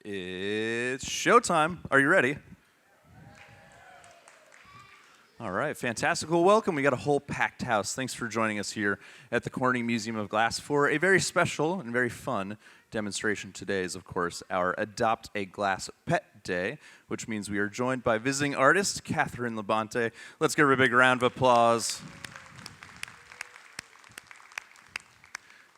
It's showtime. Are you ready? All right, fantastic. Well, welcome. We got a whole packed house. Thanks for joining us here at the Corning Museum of Glass for a very special and very fun demonstration. Today is, of course, our Adopt a Glass Pet Day, which means we are joined by visiting artist Catherine Labonté. Let's give her a big round of applause.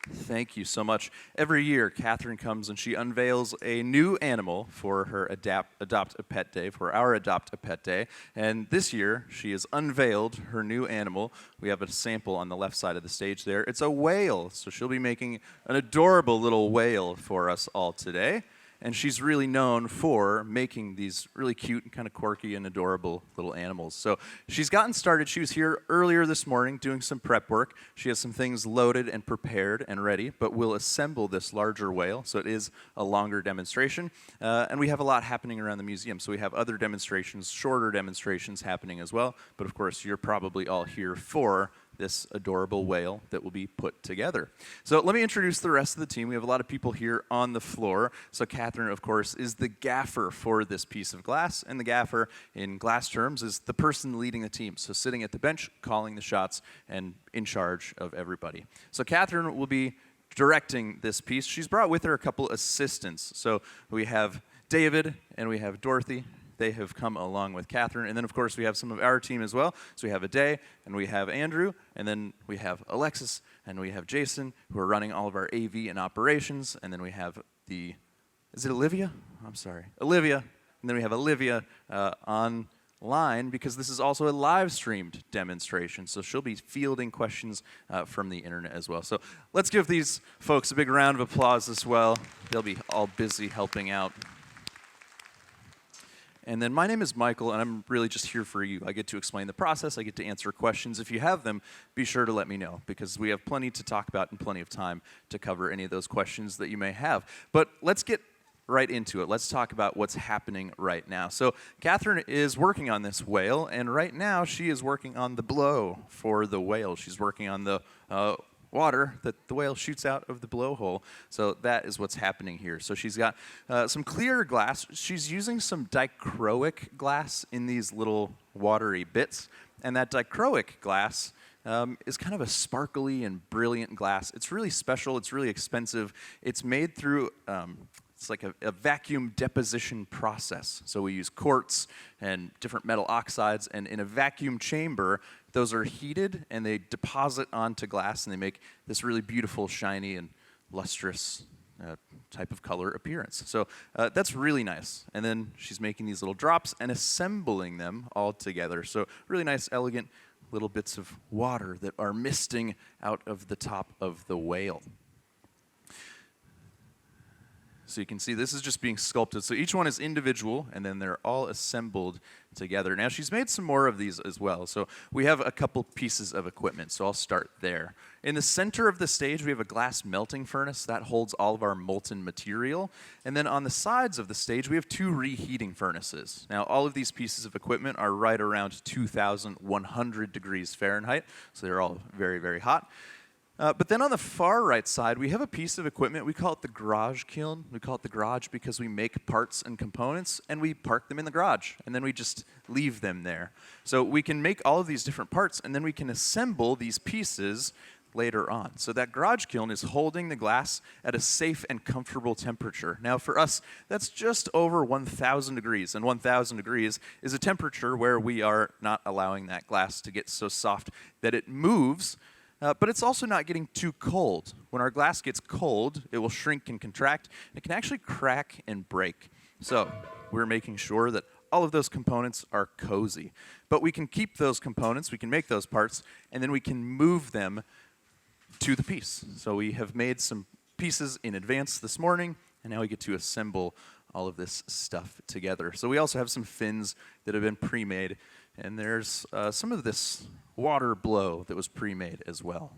Thank you so much. Every year, Catherine comes and she unveils a new animal for her Adopt a Pet Day, for our Adopt a Pet Day. And this year, she has unveiled her new animal. We have a sample on the left side of the stage there. It's a whale. So she'll be making an adorable little whale for us all today. And she's really known for making these really cute and kind of quirky and adorable little animals. So she's gotten started. She was here earlier this morning doing some prep work. She has some things loaded and prepared and ready, but we'll assemble this larger whale, so it is a longer demonstration. And we have a lot happening around the museum, so we have other demonstrations, shorter demonstrations happening as well. But of course, you're probably all here for this adorable whale that will be put together. So let me introduce the rest of the team. We have a lot of people here on the floor. So Catherine, of course, is the gaffer for this piece of glass, and the gaffer, in glass terms, is the person leading the team. So sitting at the bench, calling the shots, and in charge of everybody. So Catherine will be directing this piece. She's brought with her a couple assistants. So we have David and we have Dorothy. They have come along with Catherine. And then, of course, we have some of our team as well. So we have Aday, and we have Andrew, and then we have Alexis, and we have Jason, who are running all of our AV and operations. And then we have is it Olivia? I'm sorry. Olivia. And then we have Olivia online, because this is also a live-streamed demonstration. So she'll be fielding questions from the internet as well. So let's give these folks a big round of applause as well. They'll be all busy helping out. And then my name is Michael, and I'm really just here for you. I get to explain the process. I get to answer questions. If you have them, be sure to let me know, because we have plenty to talk about and plenty of time to cover any of those questions that you may have. But let's get right into it. Let's talk about what's happening right now. So Catherine is working on this whale, and right now she is working on the blow for the whale. She's working on the water that the whale shoots out of the blowhole. So that is what's happening here. So she's got some clear glass. She's using some dichroic glass in these little watery bits. And that dichroic glass is kind of a sparkly and brilliant glass. It's really special. It's really expensive. It's made through it's like a vacuum deposition process. So we use quartz and different metal oxides, and in a vacuum chamber, those are heated and they deposit onto glass, and they make this really beautiful, shiny, and lustrous type of color appearance. So that's really nice. And then she's making these little drops and assembling them all together. So really nice, elegant little bits of water that are misting out of the top of the whale. So you can see this is just being sculpted. So each one is individual, and then they're all assembled together. Now she's made some more of these as well. So we have a couple pieces of equipment, so I'll start there. In the center of the stage, we have a glass melting furnace that holds all of our molten material. And then on the sides of the stage, we have two reheating furnaces. Now all of these pieces of equipment are right around 2,100 degrees Fahrenheit, so they're all very, very hot. But then on the far right side, we have a piece of equipment. We call it the garage kiln. We call it the garage because we make parts and components, and we park them in the garage, and then we just leave them there. So we can make all of these different parts, and then we can assemble these pieces later on. So that garage kiln is holding the glass at a safe and comfortable temperature. Now for us, that's just over 1,000 degrees, and 1,000 degrees is a temperature where we are not allowing that glass to get so soft that it moves. But it's also not getting too cold. When our glass gets cold, it will shrink and contract, and it can actually crack and break. So we're making sure that all of those components are cozy. But we can keep those components, we can make those parts, and then we can move them to the piece. So we have made some pieces in advance this morning, and now we get to assemble all of this stuff together. So we also have some fins that have been pre-made, and there's some of this water blow that was pre-made as well.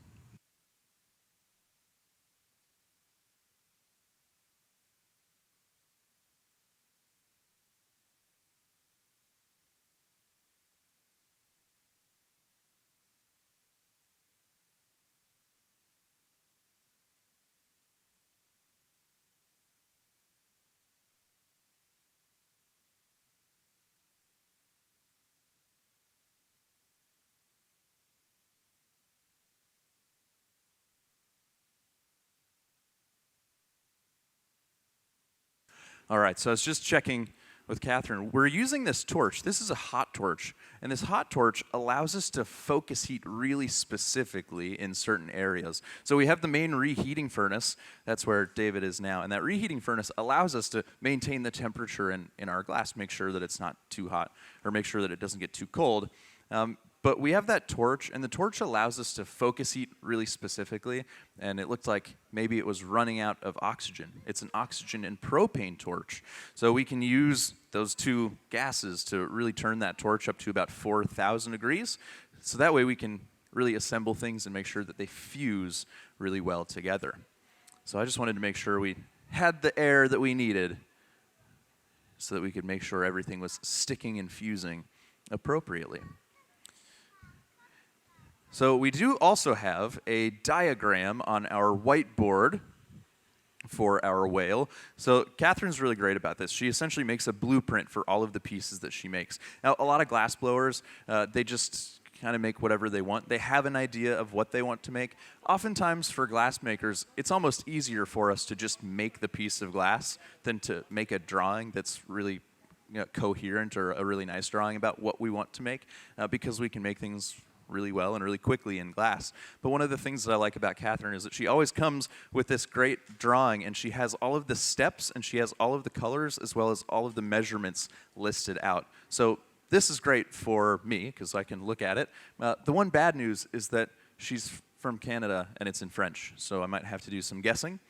All right, so I was just checking with Catherine. We're using this torch. This is a hot torch, and this hot torch allows us to focus heat really specifically in certain areas. So we have the main reheating furnace. That's where David is now, and that reheating furnace allows us to maintain the temperature in our glass, make sure that it's not too hot, or make sure that it doesn't get too cold. But we have that torch, and the torch allows us to focus heat really specifically, and it looked like maybe it was running out of oxygen. It's an oxygen and propane torch. So we can use those two gases to really turn that torch up to about 4,000 degrees. So that way we can really assemble things and make sure that they fuse really well together. So I just wanted to make sure we had the air that we needed so that we could make sure everything was sticking and fusing appropriately. So we do also have a diagram on our whiteboard for our whale. So Catherine's really great about this. She essentially makes a blueprint for all of the pieces that she makes. Now, a lot of glass blowers, they just kind of make whatever they want. They have an idea of what they want to make. Oftentimes for glass makers, it's almost easier for us to just make the piece of glass than to make a drawing that's really coherent or a really nice drawing about what we want to make, because we can make things really well and really quickly in glass. But one of the things that I like about Catherine is that she always comes with this great drawing, and she has all of the steps, and she has all of the colors, as well as all of the measurements listed out. So this is great for me, because I can look at it. The one bad news is that she's from Canada, and it's in French, so I might have to do some guessing,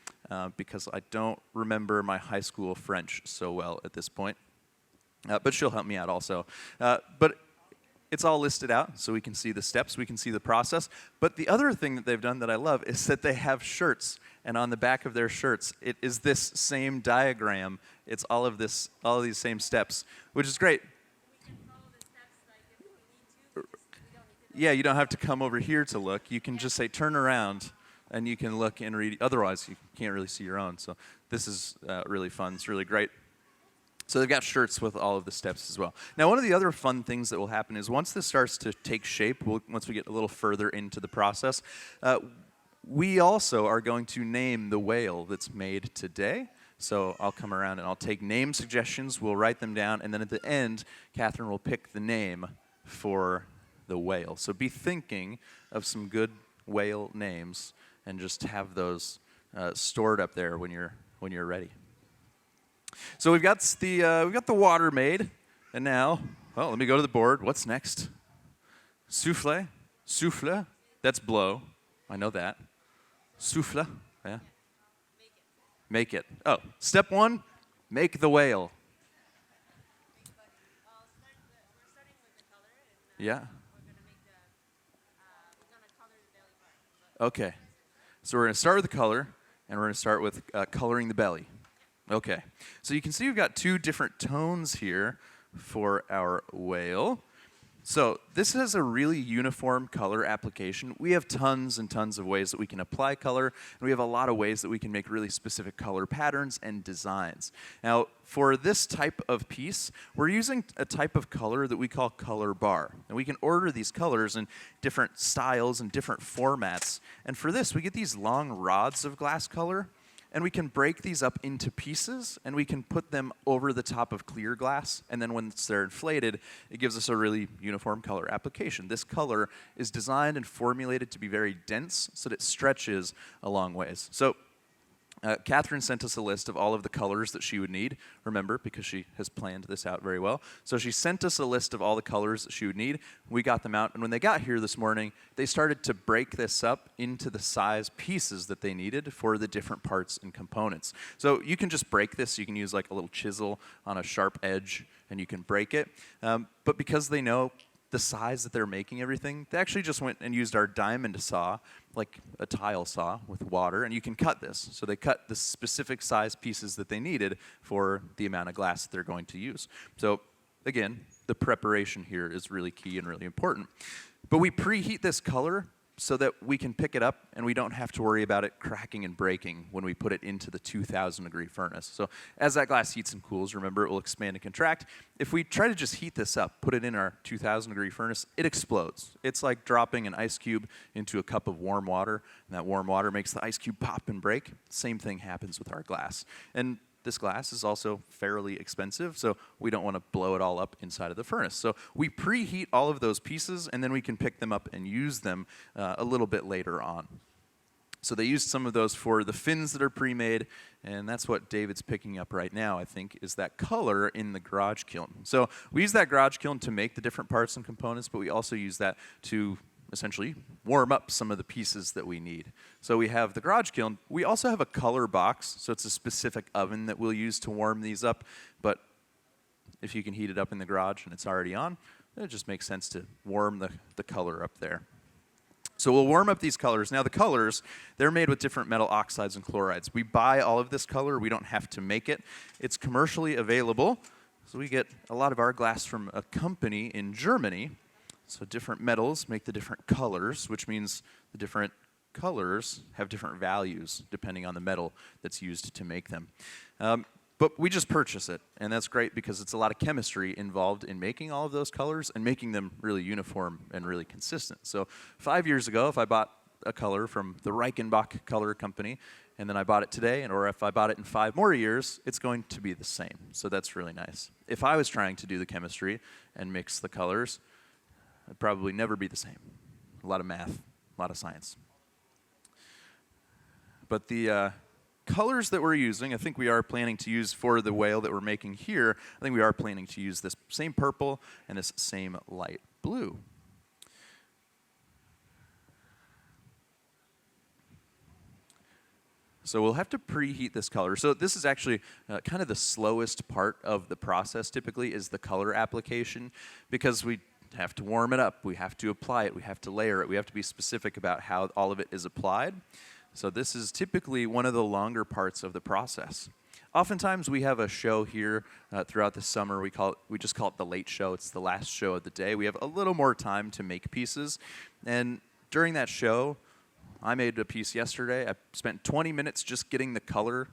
because I don't remember my high school French so well at this point. But she'll help me out also. But it's all listed out, so we can see the steps, we can see the process. But the other thing that they've done that I love is that they have shirts, and on the back of their shirts, it is this same diagram. It's all of these same steps, which is great. We can follow the steps, like if we need to. Yeah, you don't have to come over here to look. You can just say turn around, and you can look and read. Otherwise, you can't really see your own. So this is really fun. It's really great. So they've got shirts with all of the steps as well. Now, one of the other fun things that will happen is once this starts to take shape, once we get a little further into the process, we also are going to name the whale that's made today. So I'll come around and I'll take name suggestions, we'll write them down, and then at the end, Catherine will pick the name for the whale. So be thinking of some good whale names and just have those stored up there when you're ready. So we've got the water made, and now, well, let me go to the board. What's next? Souffle, souffle. That's blow. I know that. Souffle. Yeah. Make it. Oh, step one, make the whale. We're starting with the color, and Yeah. we're gonna color the belly part. Okay. So we're going to start with the color, and we're going to start with coloring the belly. Okay, so you can see we've got two different tones here for our whale. So this has a really uniform color application. We have tons and tons of ways that we can apply color, and we have a lot of ways that we can make really specific color patterns and designs. Now, for this type of piece, we're using a type of color that we call color bar. And we can order these colors in different styles and different formats. And for this, we get these long rods of glass color, and we can break these up into pieces, and we can put them over the top of clear glass, and then once they're inflated, it gives us a really uniform color application. This color is designed and formulated to be very dense so that it stretches a long ways. So Catherine sent us a list of all of the colors that she would need, remember, because she has planned this out very well. So she sent us a list of all the colors that she would need. We got them out, and when they got here this morning, they started to break this up into the size pieces that they needed for the different parts and components. So you can just break this. You can use like a little chisel on a sharp edge, and you can break it. But because they know the size that they're making everything, they actually just went and used our diamond saw, like a tile saw with water, and you can cut this. So they cut the specific size pieces that they needed for the amount of glass that they're going to use. So again, the preparation here is really key and really important. But we preheat this color so that we can pick it up and we don't have to worry about it cracking and breaking when we put it into the 2,000 degree furnace. So as that glass heats and cools, remember, it will expand and contract. If we try to just heat this up, put it in our 2,000 degree furnace, it explodes. It's like dropping an ice cube into a cup of warm water, and that warm water makes the ice cube pop and break. Same thing happens with our glass. And this glass is also fairly expensive, so we don't want to blow it all up inside of the furnace. So we preheat all of those pieces, and then we can pick them up and use them a little bit later on. So they used some of those for the fins that are pre-made, and that's what David's picking up right now, I think, is that color in the garage kiln. So we use that garage kiln to make the different parts and components, but we also use that to essentially warm up some of the pieces that we need. So we have the garage kiln. We also have a color box, so it's a specific oven that we'll use to warm these up, but if you can heat it up in the garage and it's already on, it just makes sense to warm the color up there. So we'll warm up these colors. Now the colors, they're made with different metal oxides and chlorides. We buy all of this color. We don't have to make it. It's commercially available. So we get a lot of our glass from a company in Germany. So different metals make the different colors, which means the different colors have different values depending on the metal that's used to make them. But we just purchase it, and that's great because it's a lot of chemistry involved in making all of those colors and making them really uniform and really consistent. So 5 years ago, if I bought a color from the Reichenbach Color Company, and then I bought it today, or if I bought it in 5 more years, it's going to be the same. So that's really nice. If I was trying to do the chemistry and mix the colors, it'd probably never be the same. A lot of math, a lot of science. But the colors that we're using, I think we are planning to use for the whale that we're making here, I think we are planning to use this same purple and this same light blue. So we'll have to preheat this color. So this is actually kind of the slowest part of the process typically is the color application because we have to warm it up, we have to apply it, we have to layer it, we have to be specific about how all of it is applied. So this is typically one of the longer parts of the process. Oftentimes we have a show here throughout the summer. We just call it the late show. It's the last show of the day. We have a little more time to make pieces. And during that show, I made a piece yesterday. I spent 20 minutes just getting the color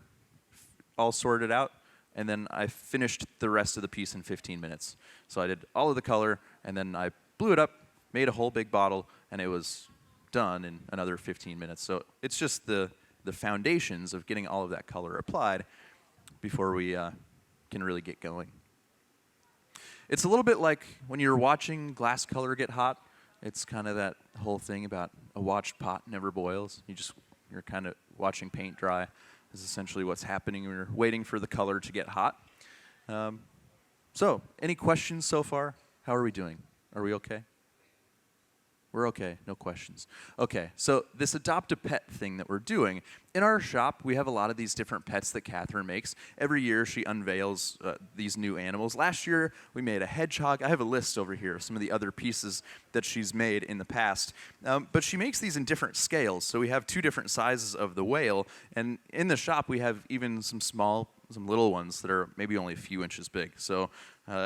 all sorted out. And then I finished the rest of the piece in 15 minutes. So I did all of the color, and then I blew it up, made a whole big bottle, and it was done in another 15 minutes. So it's just the foundations of getting all of that color applied before we can really get going. It's a little bit like when you're watching glass color get hot. It's kind of that whole thing about a watched pot never boils. You're kind of watching paint dry is essentially what's happening when you're waiting for the color to get hot. So any questions so far? How are we doing? Are we okay? We're okay, no questions. Okay, so this adopt a pet thing that we're doing, in our shop, we have a lot of these different pets that Catherine makes. Every year she unveils these new animals. Last year we made a hedgehog. I have a list over here of some of the other pieces that she's made in the past. But she makes these in different scales. So we have 2 different sizes of the whale, and in the shop we have even some little ones that are maybe only a few inches big. So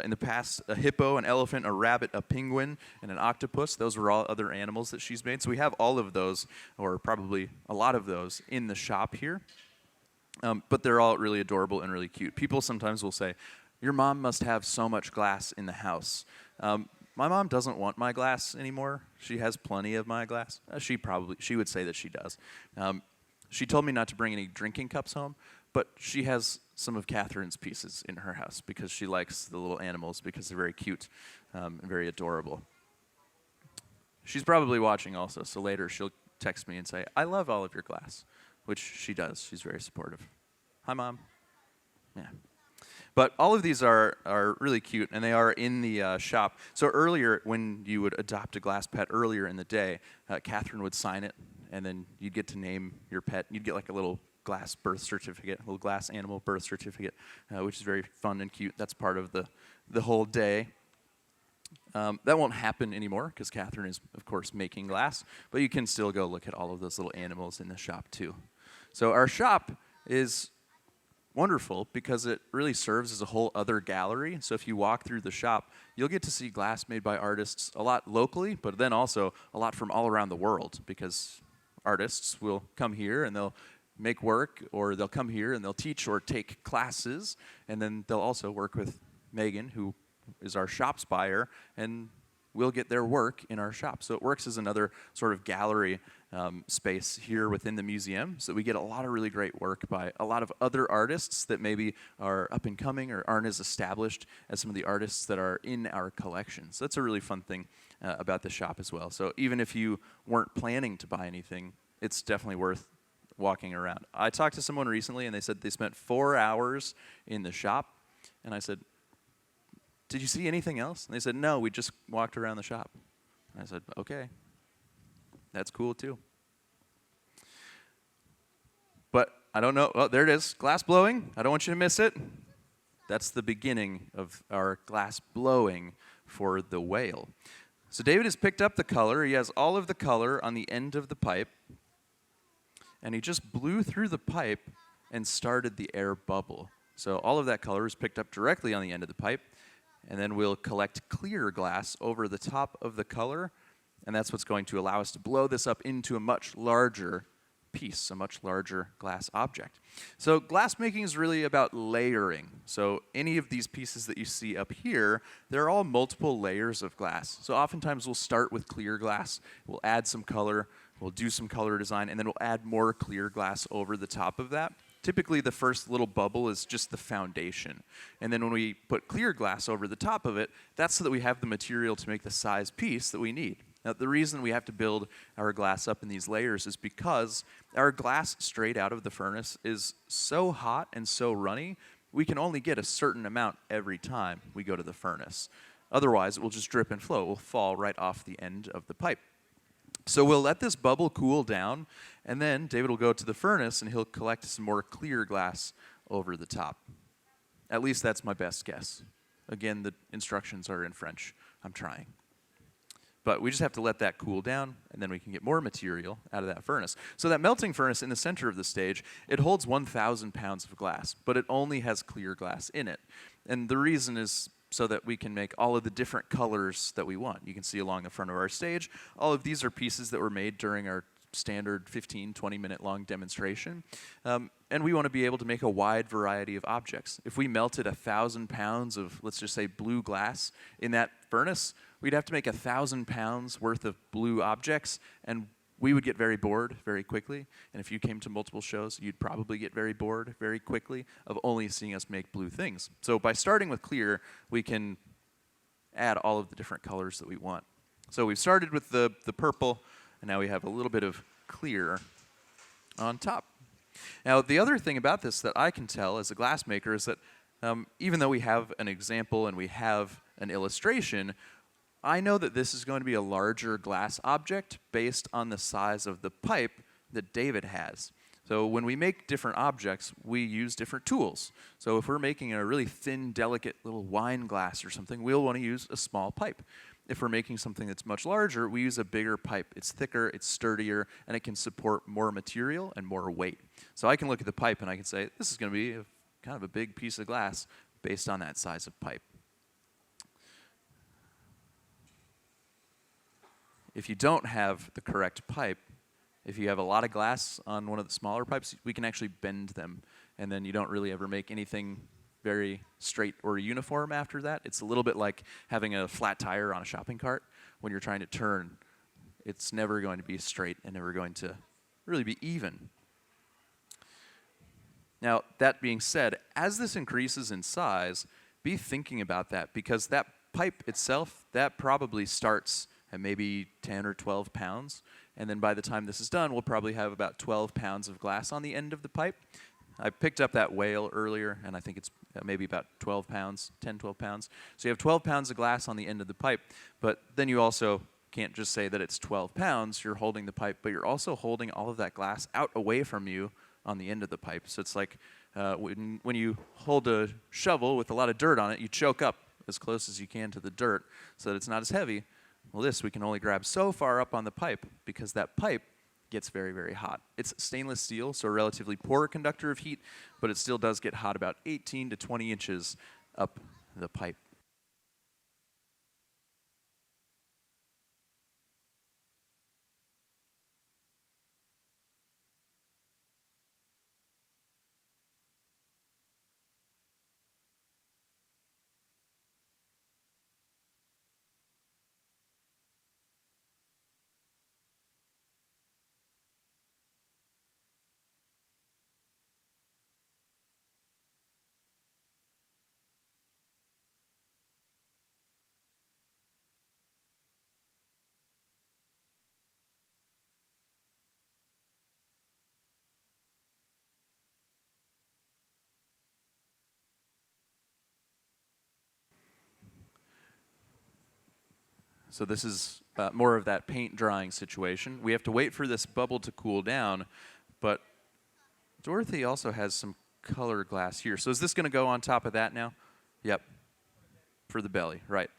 in the past, a hippo, an elephant, a rabbit, a penguin, and an octopus. Those were all other animals that she's made. So we have all of those, or probably a lot of those, in the shop here. But they're all really adorable and really cute. People sometimes will say, your mom must have so much glass in the house. My mom doesn't want my glass anymore. She has plenty of my glass. She would say that she does. She told me not to bring any drinking cups home, but she has some of Catherine's pieces in her house because she likes the little animals because they're very cute and very adorable. She's probably watching also, so later she'll text me and say, I love all of your glass, which she does. She's very supportive. Hi, Mom. Yeah. But all of these are really cute, and they are in the shop. So earlier, when you would adopt a glass pet earlier in the day, Catherine would sign it, and then you'd get to name your pet. You'd get like a little glass birth certificate, a little glass animal birth certificate, which is very fun and cute. That's part of the whole day. That won't happen anymore because Catherine is, of course, making glass, but you can still go look at all of those little animals in the shop too. So our shop is wonderful because it really serves as a whole other gallery. So if you walk through the shop, you'll get to see glass made by artists a lot locally, but then also a lot from all around the world because artists will come here and they'll make work, or they'll come here and they'll teach or take classes, and then they'll also work with Megan, who is our shop's buyer, and will get their work in our shop. So it works as another sort of gallery space here within the museum, so we get a lot of really great work by a lot of other artists that maybe are up and coming or aren't as established as some of the artists that are in our collection. So that's a really fun thing about the shop as well. So even if you weren't planning to buy anything, it's definitely worth walking around. I talked to someone recently and they said they spent 4 hours in the shop, and I said, "Did you see anything else?" And they said, "No, we just walked around the shop." And I said, "Okay, that's cool too." But I don't know. Oh, there it is. Glass blowing. I don't want you to miss it. That's the beginning of our glass blowing for the whale. So David has picked up the color. He has all of the color on the end of the pipe. And he just blew through the pipe and started the air bubble. So all of that color is picked up directly on the end of the pipe. And then we'll collect clear glass over the top of the color. And that's what's going to allow us to blow this up into a much larger piece, a much larger glass object. So glass making is really about layering. So any of these pieces that you see up here, they're all multiple layers of glass. So oftentimes we'll start with clear glass, we'll add some color, we'll do some color design, and then we'll add more clear glass over the top of that. Typically the first little bubble is just the foundation. And then when we put clear glass over the top of it, that's so that we have the material to make the size piece that we need. Now, the reason we have to build our glass up in these layers is because our glass straight out of the furnace is so hot and so runny, we can only get a certain amount every time we go to the furnace. Otherwise, it will just drip and flow. It will fall right off the end of the pipe. So we'll let this bubble cool down, and then David will go to the furnace and he'll collect some more clear glass over the top. At least that's my best guess. Again, the instructions are in French. I'm trying. But we just have to let that cool down, and then we can get more material out of that furnace. So that melting furnace in the center of the stage, it holds 1,000 pounds of glass, but it only has clear glass in it. And the reason is so that we can make all of the different colors that we want. You can see along the front of our stage, all of these are pieces that were made during our standard 15, 20-minute long demonstration. And we want to be able to make a wide variety of objects. If we melted 1,000 pounds of, let's just say, blue glass in that furnace, we'd have to make 1,000 pounds worth of blue objects, and we would get very bored very quickly. And if you came to multiple shows, you'd probably get very bored very quickly of only seeing us make blue things. So by starting with clear, we can add all of the different colors that we want. So we've started with the purple, and now we have a little bit of clear on top. Now, the other thing about this that I can tell as a glass maker is that even though we have an example and we have an illustration, I know that this is going to be a larger glass object based on the size of the pipe that David has. So when we make different objects, we use different tools. So if we're making a really thin, delicate little wine glass or something, we'll want to use a small pipe. If we're making something that's much larger, we use a bigger pipe. It's thicker, it's sturdier, and it can support more material and more weight. So I can look at the pipe and I can say, this is going to be kind of a big piece of glass based on that size of pipe. If you don't have the correct pipe, if you have a lot of glass on one of the smaller pipes, we can actually bend them, and then you don't really ever make anything very straight or uniform after that. It's a little bit like having a flat tire on a shopping cart. When you're trying to turn, it's never going to be straight and never going to really be even. Now, that being said, as this increases in size, be thinking about that, because that pipe itself, that probably starts at maybe 10 or 12 pounds. And then by the time this is done, we'll probably have about 12 pounds of glass on the end of the pipe. I picked up that whale earlier, and I think it's maybe about 12 pounds, 10, 12 pounds. So you have 12 pounds of glass on the end of the pipe, but then you also can't just say that it's 12 pounds. You're holding the pipe, but you're also holding all of that glass out away from you on the end of the pipe. So it's like when you hold a shovel with a lot of dirt on it, you choke up as close as you can to the dirt so that it's not as heavy. Well, this we can only grab so far up on the pipe because that pipe gets very, very hot. It's stainless steel, so a relatively poor conductor of heat, but it still does get hot about 18 to 20 inches up the pipe. So this is more of that paint drying situation. We have to wait for this bubble to cool down, but Dorothy also has some color glass here. So is this going to go on top of that now? Yep. For the belly, right.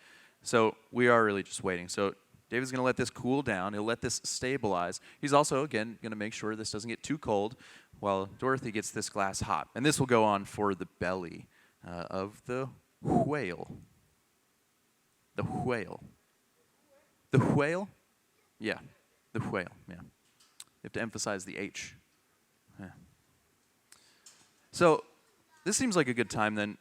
So we are really just waiting. So David's going to let this cool down. He'll let this stabilize. He's also, again, going to make sure this doesn't get too cold while Dorothy gets this glass hot. And this will go on for the belly of the whale. The whale. The whale? Yeah, the whale, yeah. You have to emphasize the H. Yeah. So this seems like a good time then.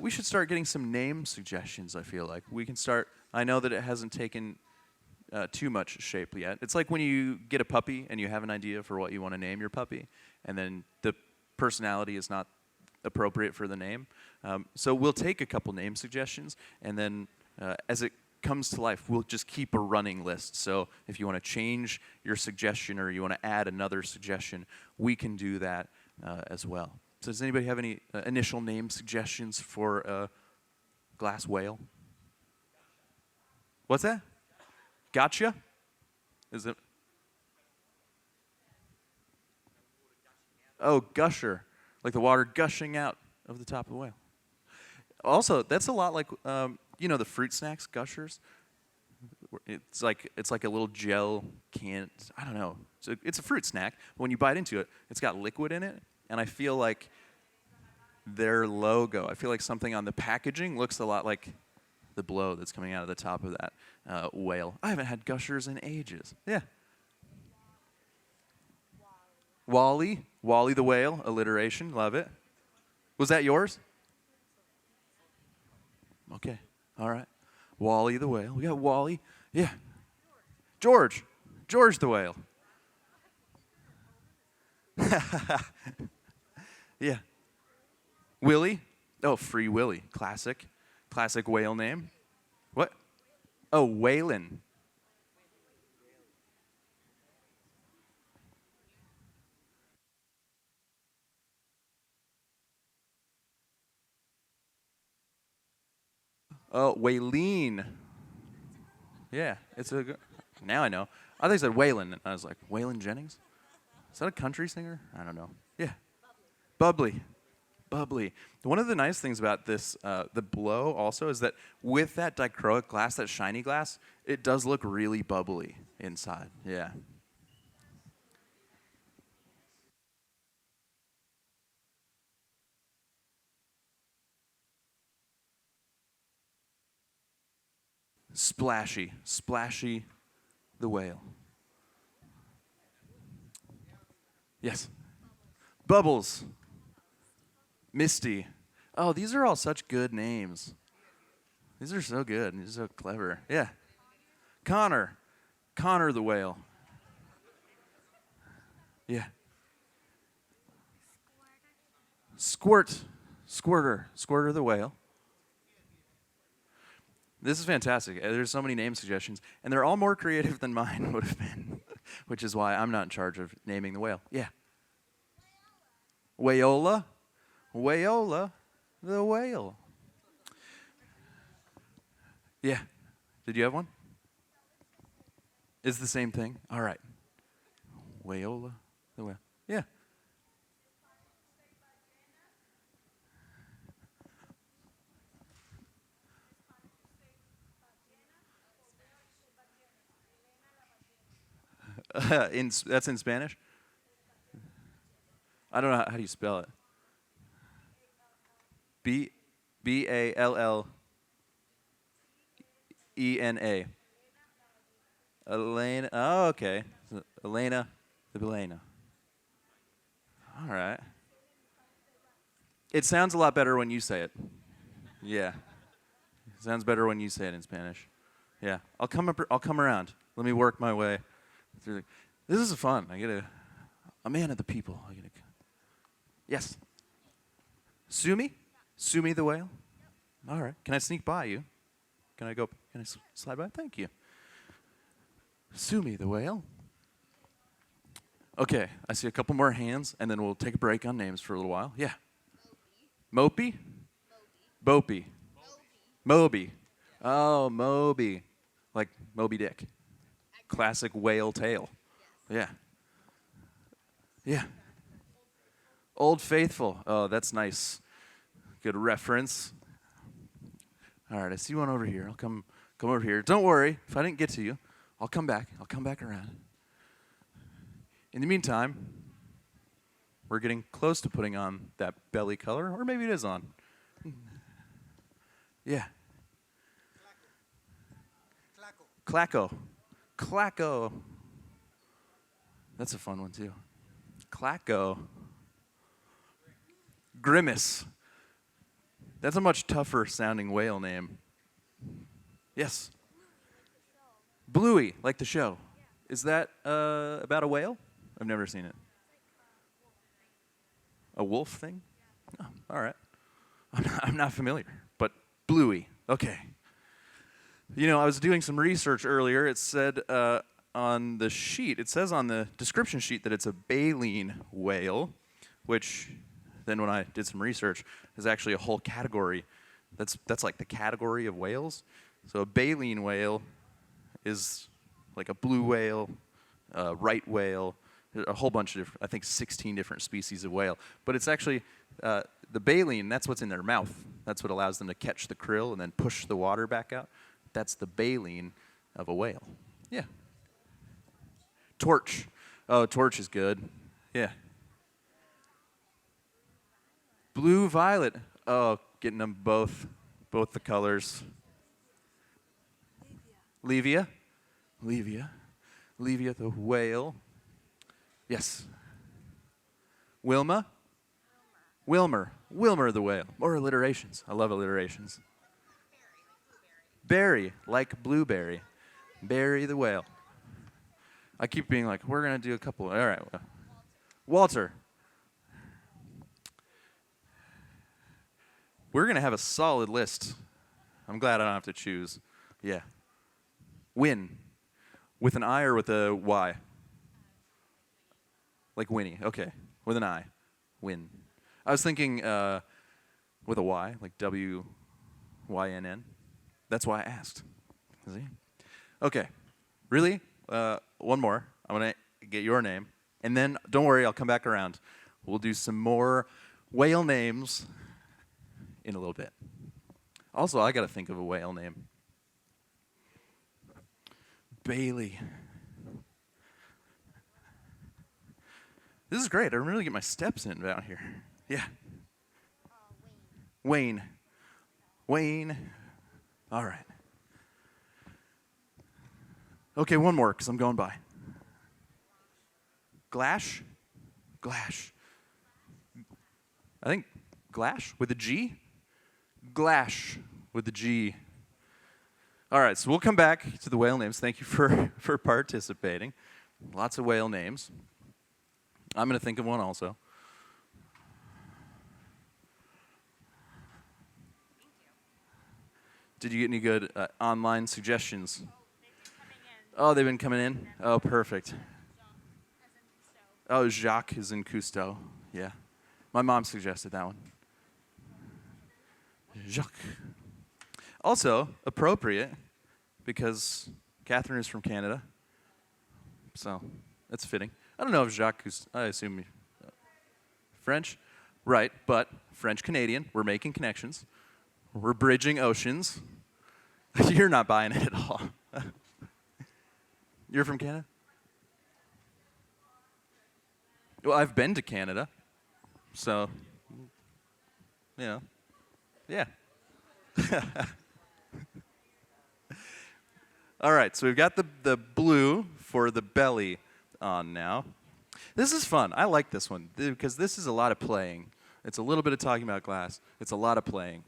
We should start getting some name suggestions, I feel like. We can start, I know that it hasn't taken too much shape yet. It's like when you get a puppy and you have an idea for what you want to name your puppy, and then the personality is not appropriate for the name. So we'll take a couple name suggestions, and then as it comes to life, we'll just keep a running list. So if you want to change your suggestion or you want to add another suggestion, we can do that as well. So does anybody have any initial name suggestions for a glass whale? What's that? Gotcha? Is it? Oh, gusher. Like the water gushing out of the top of the whale. Also, that's a lot like, you know, the fruit snacks, gushers? It's like a little gel can. I don't know. It's a fruit snack. When you bite into it, it's got liquid in it. And I feel like their logo, I feel like something on the packaging looks a lot like the blow that's coming out of the top of that whale. I haven't had gushers in ages. Yeah. Wally. Wally the whale. Alliteration. Love it. Was that yours? Okay. All right. Wally the whale. We got Wally. Yeah. George. George the whale. Yeah. Willie. Oh, Free Willy. Classic. Classic whale name. What? Oh, Waylon. Oh, Waylene. Yeah, it's a good. Now I know. I thought you said Waylon. I was like, Waylon Jennings? Is that a country singer? I don't know. Yeah. Bubbly. Bubbly. One of the nice things about this, the blow also, is that with that dichroic glass, that shiny glass, it does look really bubbly inside. Yeah. Splashy. Splashy the whale. Yes. Bubbles. Misty. Oh, these are all such good names. These are so good. These are so clever. Yeah. Connor. Connor the whale. Yeah. Squirt. Squirter. Squirter the whale. This is fantastic. There's so many name suggestions, and they're all more creative than mine would have been, which is why I'm not in charge of naming the whale. Yeah. Whayola. Whayola the whale. Yeah. Did you have one? It's the same thing? All right. Whayola the whale. Yeah. That's in Spanish? I don't know how do you spell it. B Ballena. Elena. Oh, okay. Elena the Belena. All right. It sounds a lot better when you say it. Yeah. It sounds better when you say it in Spanish. Yeah. I'll come around. Let me work my way through. This is fun. I get a man of the people. Yes. Sumi? Sumi the whale? All right. Can I sneak by you? Can I slide by? Thank you. Sumi the whale. Okay, I see a couple more hands, and then we'll take a break on names for a little while. Yeah. Mopey? Bopey. Moby. Oh, Moby. Like Moby Dick. Classic whale tale. Yeah. Yeah. Old Faithful. Oh, that's nice. Good reference. All right, I see one over here. I'll come over here. Don't worry, if I didn't get to you, I'll come back. I'll come back around. In the meantime, we're getting close to putting on that belly color, or maybe it is on. Yeah. Clacko. Clacko. That's a fun one, too. Clacko. Grimace. That's a much tougher sounding whale name. Yes. Bluey, like the show. Is that about a whale? I've never seen it. A wolf thing? Oh, all right. I'm not familiar, but Bluey. Okay. You know, I was doing some research earlier. It said on the sheet, it says on the description sheet that it's a baleen whale, which then when I did some research, is actually a whole category. That's like the category of whales. So a baleen whale is like a blue whale, a right whale, a whole bunch of different, I think 16 different species of whale. But it's actually, the baleen, that's what's in their mouth. That's what allows them to catch the krill and then push the water back out. That's the baleen of a whale. Yeah. Torch. Oh, torch is good. Yeah. Blue violet. Oh, getting them both the colors. Levia. Levia. Levia the whale. Yes. Wilma. Wilmer. Wilmer the whale. More alliterations. I love alliterations. Berry, like blueberry. Berry the whale. I keep being like, we're going to do a couple. All right. Walter. We're going to have a solid list. I'm glad I don't have to choose. Yeah. Win. With an I or with a Y? Like Winnie. Okay. With an I. Win. I was thinking with a Y, like W-Y-N-N. That's why I asked. See? Okay. Really? One more. I'm going to get your name. And then, don't worry, I'll come back around. We'll do some more whale names in a little bit. Also, I got to think of a whale name. Bailey. This is great. I really get my steps in down here. Yeah. Wayne. Wayne. All right. Okay, one more, because I'm going by. Glash? Glash. I think Glash with a G? Glash with a G. All right, so we'll come back to the whale names. Thank you for participating. Lots of whale names. I'm going to think of one also. Did you get any good online suggestions? Oh, they've been coming in? Oh, perfect. Oh, Jacques is in Cousteau. Yeah. My mom suggested that one. Jacques. Also, appropriate, because Catherine is from Canada. So, that's fitting. I don't know if Jacques, I assume French. Right, but French-Canadian. We're making connections. We're bridging oceans. You're not buying it at all. You're from Canada? Well, I've been to Canada. So, you know, yeah. All right, so we've got the blue for the belly on now. This is fun. I like this one because this is a lot of playing. It's a little bit of talking about glass. It's a lot of playing.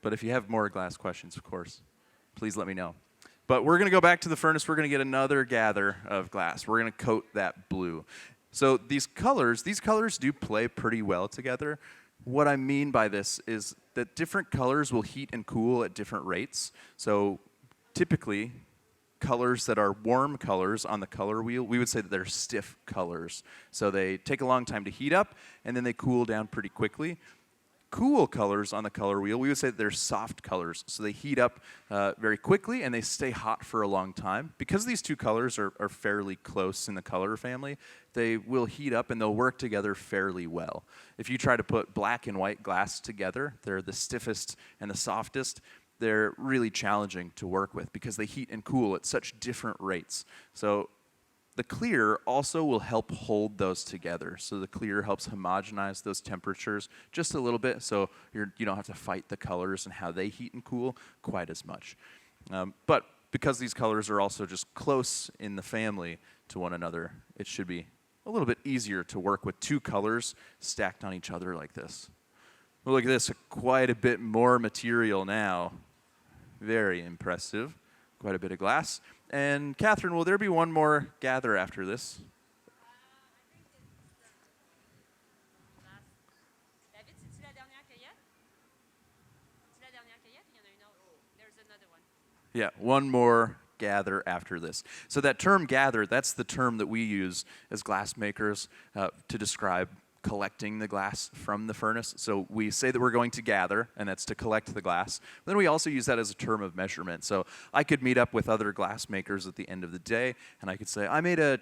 But if you have more glass questions, of course, please let me know. But we're going to go back to the furnace. We're going to get another gather of glass. We're going to coat that blue. So these colors do play pretty well together. What I mean by this is that different colors will heat and cool at different rates. So typically, colors that are warm colors on the color wheel, we would say that they're stiff colors. So they take a long time to heat up, and then they cool down pretty quickly. cool colors on the color wheel, we would say that they're soft colors. So they heat up very quickly and they stay hot for a long time. Because these two colors are fairly close in the color family, they will heat up and they'll work together fairly well. If you try to put black and white glass together, they're the stiffest and the softest. They're really challenging to work with because they heat and cool at such different rates. So the clear also will help hold those together. So the clear helps homogenize those temperatures just a little bit, so you don't have to fight the colors and how they heat and cool quite as much. But because these colors are also just close in the family to one another, it should be a little bit easier to work with two colors stacked on each other like this. Well, look at this, quite a bit more material now. Very impressive. Quite a bit of glass. And Catherine, will there be one more gather after this? David, c'est-tu la dernière cueillette? C'est la dernière cueillette? Il y en a une autre. There's another one. Yeah, one more gather after this. So that term gather, that's the term that we use as glass makers to describe collecting the glass from the furnace. So we say that we're going to gather, and that's to collect the glass. Then we also use that as a term of measurement. So I could meet up with other glass makers at the end of the day, and I could say, I made a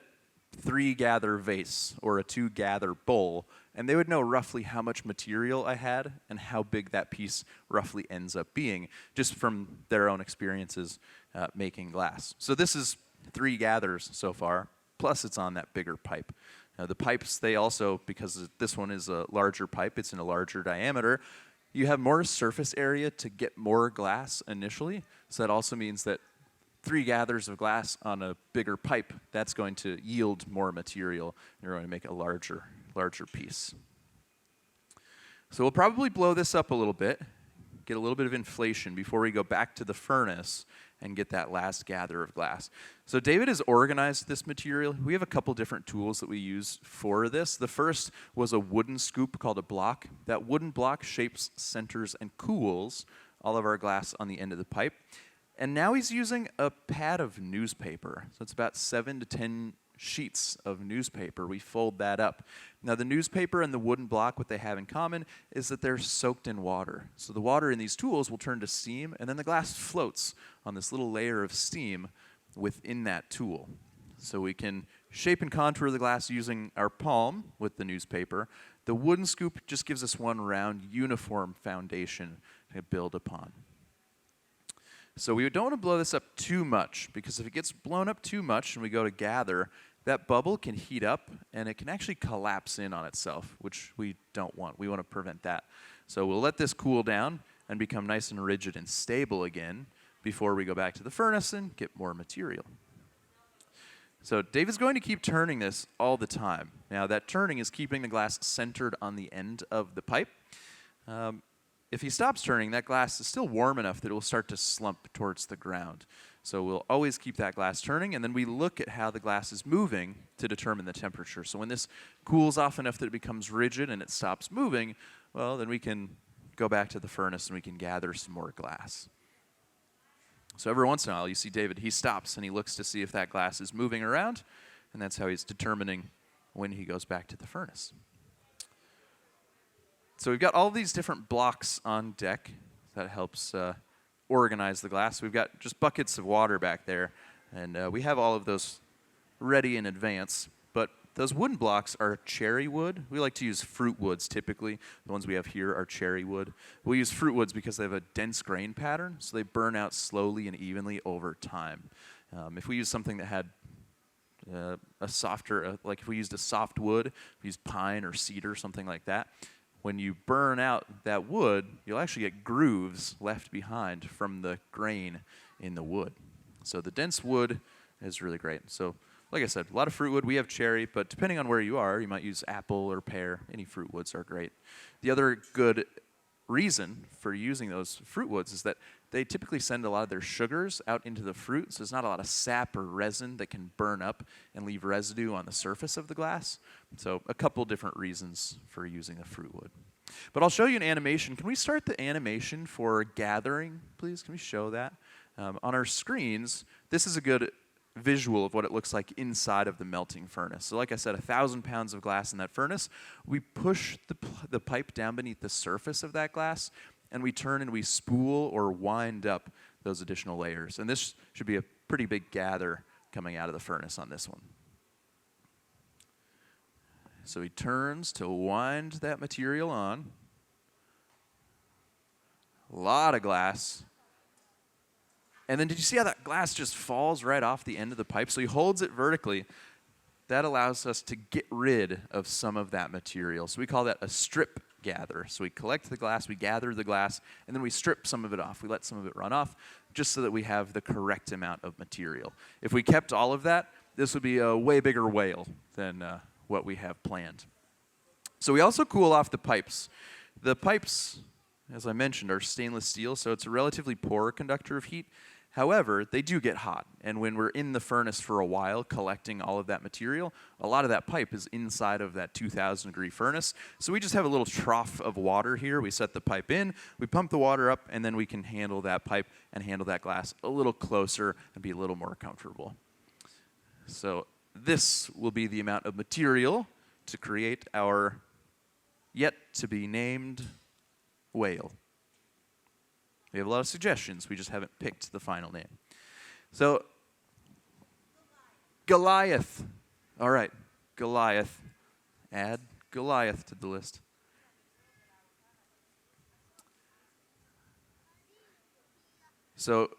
3-gather vase or a 2-gather bowl, and they would know roughly how much material I had and how big that piece roughly ends up being, just from their own experiences making glass. So this is 3 gathers so far, plus it's on that bigger pipe. Now the pipes, they also, because this one is a larger pipe, it's in a larger diameter, you have more surface area to get more glass initially. So that also means that 3 gathers of glass on a bigger pipe, that's going to yield more material. You're going to make a larger piece. So we'll probably blow this up a little bit, get a little bit of inflation before we go back to the furnace and get that last gather of glass. So David has organized this material. We have a couple different tools that we use for this. The first was a wooden scoop called a block. That wooden block shapes, centers, and cools all of our glass on the end of the pipe. And now he's using a pad of newspaper. So it's about 7 to 10 sheets of newspaper. We fold that up. Now the newspaper and the wooden block, what they have in common is that they're soaked in water. So the water in these tools will turn to steam, and then the glass floats on this little layer of steam within that tool. So we can shape and contour the glass using our palm with the newspaper. The wooden scoop just gives us one round, uniform foundation to build upon. So we don't want to blow this up too much, because if it gets blown up too much and we go to gather, that bubble can heat up and it can actually collapse in on itself, which we don't want. We want to prevent that. So we'll let this cool down and become nice and rigid and stable again before we go back to the furnace and get more material. So David's going to keep turning this all the time. Now that turning is keeping the glass centered on the end of the pipe. If he stops turning, that glass is still warm enough that it will start to slump towards the ground. So we'll always keep that glass turning, and then we look at how the glass is moving to determine the temperature. So when this cools off enough that it becomes rigid and it stops moving, well, then we can go back to the furnace and we can gather some more glass. So every once in a while, you see David, he stops and he looks to see if that glass is moving around, and that's how he's determining when he goes back to the furnace. So we've got all these different blocks on deck. That helps organize the glass. We've got just buckets of water back there, and we have all of those ready in advance. But those wooden blocks are cherry wood. We like to use fruit woods typically. The ones we have here are cherry wood. We use fruit woods because they have a dense grain pattern, so they burn out slowly and evenly over time. If we use something that had a softer, like if we used a soft wood, if we used pine or cedar, something like that, when you burn out that wood, you'll actually get grooves left behind from the grain in the wood. So the dense wood is really great. So like I said, a lot of fruit wood. We have cherry, but depending on where you are, you might use apple or pear. Any fruit woods are great. The other good reason for using those fruit woods is that they typically send a lot of their sugars out into the fruit, so there's not a lot of sap or resin that can burn up and leave residue on the surface of the glass. So a couple different reasons for using the fruit wood. But I'll show you an animation. Can we start the animation for gathering, please? Can we show that? On our screens, this is a good visual of what it looks like inside of the melting furnace. So like I said, 1,000 pounds of glass in that furnace. We push the pipe down beneath the surface of that glass, and we turn and we spool or wind up those additional layers. And this should be a pretty big gather coming out of the furnace on this one. So he turns to wind that material on. A lot of glass. And then did you see how that glass just falls right off the end of the pipe? So he holds it vertically. That allows us to get rid of some of that material. So we call that a strip gather. So we collect the glass, we gather the glass, and then we strip some of it off. We let some of it run off just so that we have the correct amount of material. If we kept all of that, this would be a way bigger whale than what we have planned. So we also cool off the pipes. The pipes, as I mentioned, are stainless steel, so it's a relatively poor conductor of heat. However, they do get hot, and when we're in the furnace for a while collecting all of that material, a lot of that pipe is inside of that 2,000-degree furnace. So we just have a little trough of water here. We set the pipe in, we pump the water up, and then we can handle that pipe and handle that glass a little closer and be a little more comfortable. So this will be the amount of material to create our yet-to-be-named whale. We have a lot of suggestions. We just haven't picked the final name. So, Goliath. All right, Goliath. Add Goliath to the list. So,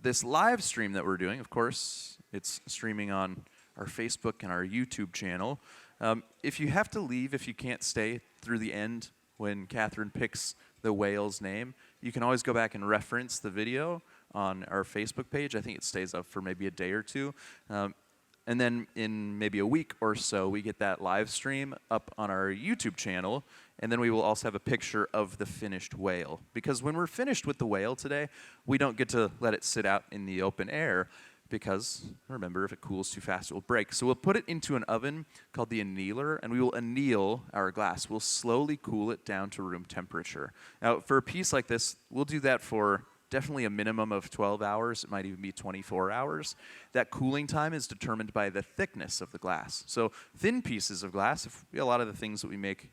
this live stream that we're doing, of course, it's streaming on our Facebook and our YouTube channel. If you have to leave, if you can't stay through the end when Catherine picks the whale's name, you can always go back and reference the video on our Facebook page. I think it stays up for maybe a day or two. And then in maybe a week or so, we get that live stream up on our YouTube channel, and then we will also have a picture of the finished whale. Because when we're finished with the whale today, we don't get to let it sit out in the open air, because, remember, if it cools too fast, it will break. So we'll put it into an oven called the annealer, and we will anneal our glass. We'll slowly cool it down to room temperature. Now, for a piece like this, we'll do that for definitely a minimum of 12 hours. It might even be 24 hours. That cooling time is determined by the thickness of the glass. So thin pieces of glass, a lot of the things that we make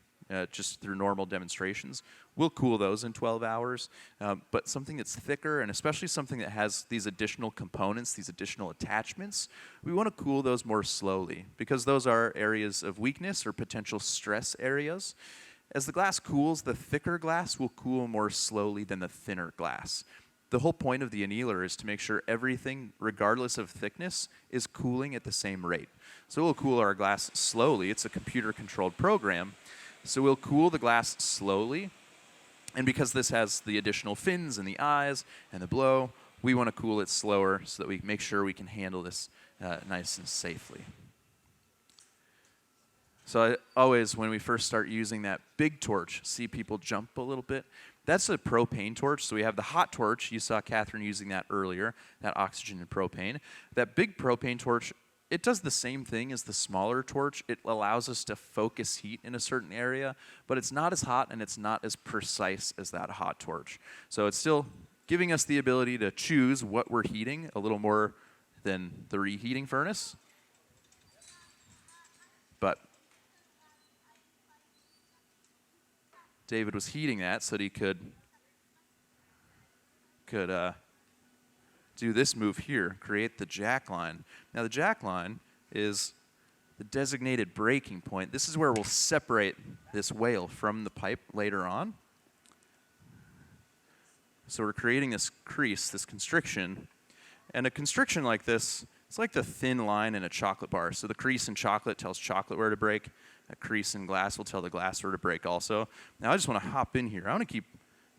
just through normal demonstrations, we'll cool those in 12 hours. But something that's thicker, and especially something that has these additional components, these additional attachments, we want to cool those more slowly, because those are areas of weakness or potential stress areas. As the glass cools, the thicker glass will cool more slowly than the thinner glass. The whole point of the annealer is to make sure everything, regardless of thickness, is cooling at the same rate. So we'll cool our glass slowly. It's a computer-controlled program. So we'll cool the glass slowly, and because this has the additional fins and the eyes and the blow, we want to cool it slower so that we make sure we can handle this nice and safely. So when we first start using that big torch, see people jump a little bit. That's a propane torch. So we have the hot torch. You saw Catherine using that earlier, that oxygen and propane. That big propane torch, it does the same thing as the smaller torch. It allows us to focus heat in a certain area, but it's not as hot and it's not as precise as that hot torch. So it's still giving us the ability to choose what we're heating a little more than the reheating furnace. But David was heating that so that he could do this move here, create the jack line. Now the jack line is the designated breaking point. This is where we'll separate this whale from the pipe later on. So we're creating this crease, this constriction. And a constriction like this, it's like the thin line in a chocolate bar. So the crease in chocolate tells chocolate where to break. A crease in glass will tell the glass where to break also. Now I just want to hop in here. I want to keep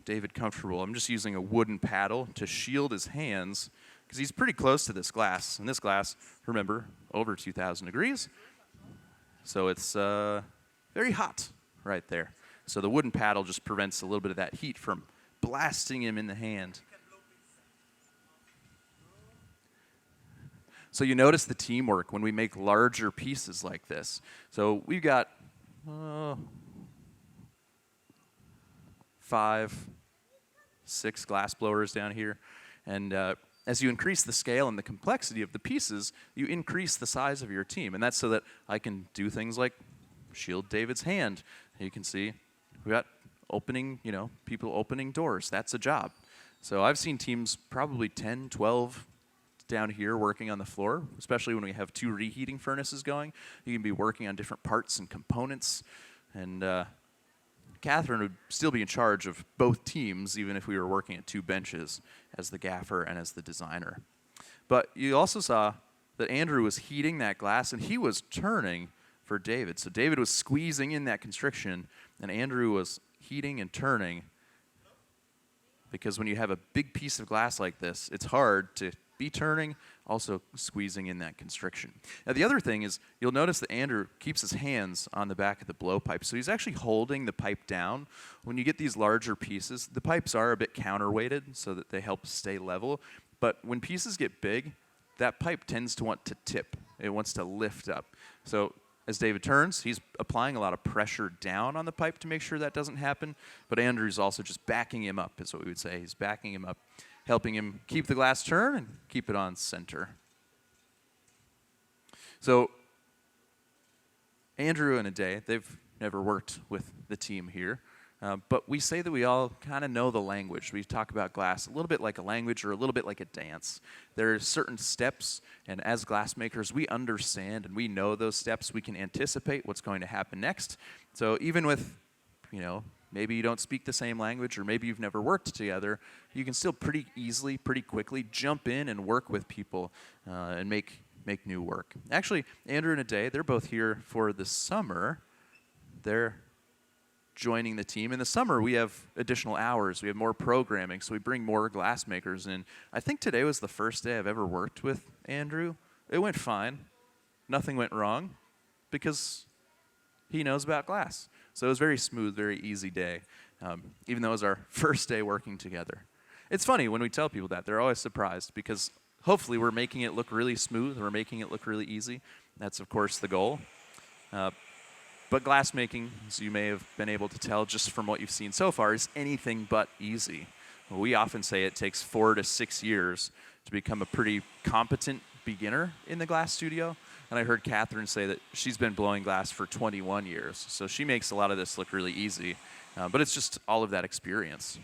David comfortable. I'm just using a wooden paddle to shield his hands because he's pretty close to this glass. And this glass, remember, over 2,000 degrees. So it's very hot right there. So the wooden paddle just prevents a little bit of that heat from blasting him in the hand. So you notice the teamwork when we make larger pieces like this. So we've got 5, 6 glass blowers down here. And as you increase the scale and the complexity of the pieces, you increase the size of your team. And that's so that I can do things like shield David's hand. You can see we got opening, people opening doors. That's a job. So I've seen teams probably 10, 12 down here working on the floor, especially when we have 2 reheating furnaces going. You can be working on different parts and components. And Catherine would still be in charge of both teams, even if we were working at 2 benches as the gaffer and as the designer. But you also saw that Andrew was heating that glass, and he was turning for David. So David was squeezing in that constriction, and Andrew was heating and turning, because when you have a big piece of glass like this, it's hard to be turning, also squeezing in that constriction. Now the other thing is, you'll notice that Andrew keeps his hands on the back of the blowpipe, so he's actually holding the pipe down. When you get these larger pieces, the pipes are a bit counterweighted so that they help stay level, but when pieces get big, that pipe tends to want to tip. It wants to lift up. So as David turns, he's applying a lot of pressure down on the pipe to make sure that doesn't happen, but Andrew's also just backing him up, is what we would say. He's backing him up, helping him keep the glass turn and keep it on center. So Andrew and Ade, they've never worked with the team here, but we say that we all kind of know the language. We talk about glass a little bit like a language or a little bit like a dance. There are certain steps, and as glass makers, we understand and we know those steps. We can anticipate what's going to happen next. So even with, maybe you don't speak the same language, or maybe you've never worked together, you can still pretty easily, pretty quickly jump in and work with people and make new work. Actually, Andrew and Ade, they're both here for the summer. They're joining the team. In the summer, we have additional hours. We have more programming, so we bring more glass makers in. I think today was the first day I've ever worked with Andrew. It went fine. Nothing went wrong because he knows about glass. So it was very smooth, very easy day, even though it was our first day working together. It's funny when we tell people that. They're always surprised because hopefully we're making it look really smooth. We're making it look really easy. That's, of course, the goal. But glass making, as you may have been able to tell just from what you've seen so far, is anything but easy. We often say it takes 4 to 6 years to become a pretty competent beginner in the glass studio. And I heard Catherine say that she's been blowing glass for 21 years. So she makes a lot of this look really easy. But it's just all of that experience.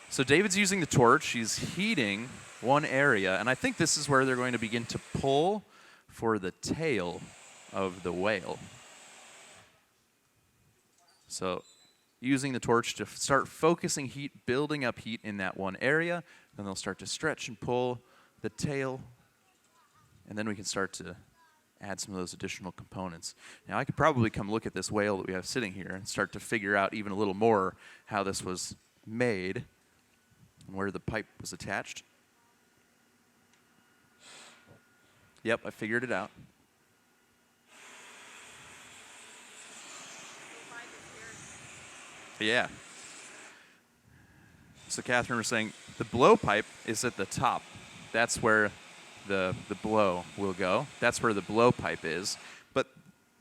So David's using the torch. He's heating one area. And I think this is where they're going to begin to pull for the tail of the whale. So using the torch to start focusing heat, building up heat in that one area. Then they'll start to stretch and pull the tail. And then we can start to add some of those additional components. Now I could probably come look at this whale that we have sitting here and start to figure out even a little more how this was made and where the pipe was attached. Yep, I figured it out. Yeah. So Catherine was saying the blowpipe is at the top. That's where the blow will go. That's where the blowpipe is. But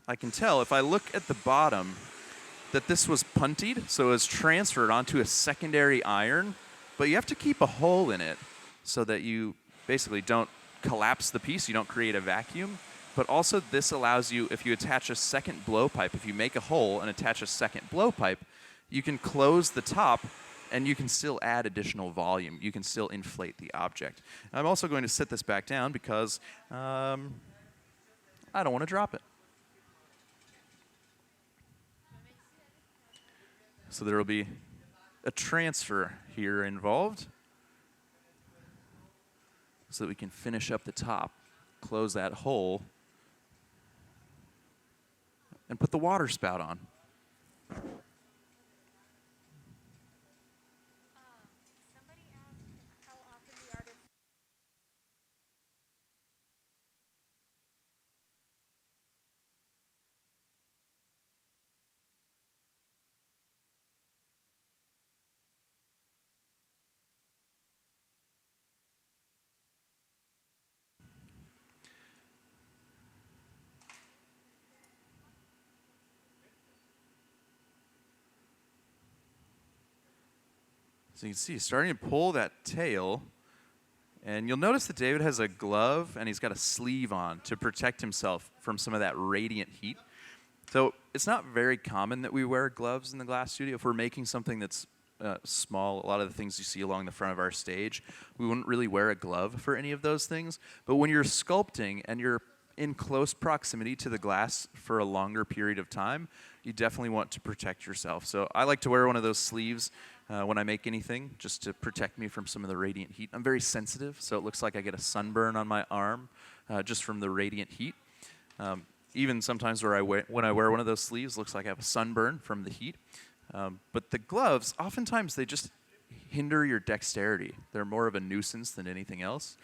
I can tell if I look at the bottom that this was puntied, so it was transferred onto a secondary iron, but you have to keep a hole in it so that you basically don't collapse the piece, you don't create a vacuum. But also this allows you, if you attach a second blowpipe, if you make a hole and attach a second blowpipe, you can close the top and you can still add additional volume. You can still inflate the object. I'm also going to sit this back down because I don't want to drop it. So there will be a transfer here involved so that we can finish up the top, close that hole, and put the water spout on. So you can see, starting to pull that tail. And you'll notice that David has a glove and he's got a sleeve on to protect himself from some of that radiant heat. So it's not very common that we wear gloves in the glass studio. If we're making something that's small, a lot of the things you see along the front of our stage, we wouldn't really wear a glove for any of those things. But when you're sculpting and you're in close proximity to the glass for a longer period of time, you definitely want to protect yourself. So I like to wear one of those sleeves when I make anything, just to protect me from some of the radiant heat. I'm very sensitive, so it looks like I get a sunburn on my arm just from the radiant heat. Even sometimes when I wear one of those sleeves, it looks like I have a sunburn from the heat. But the gloves, oftentimes they just hinder your dexterity. They're more of a nuisance than anything else.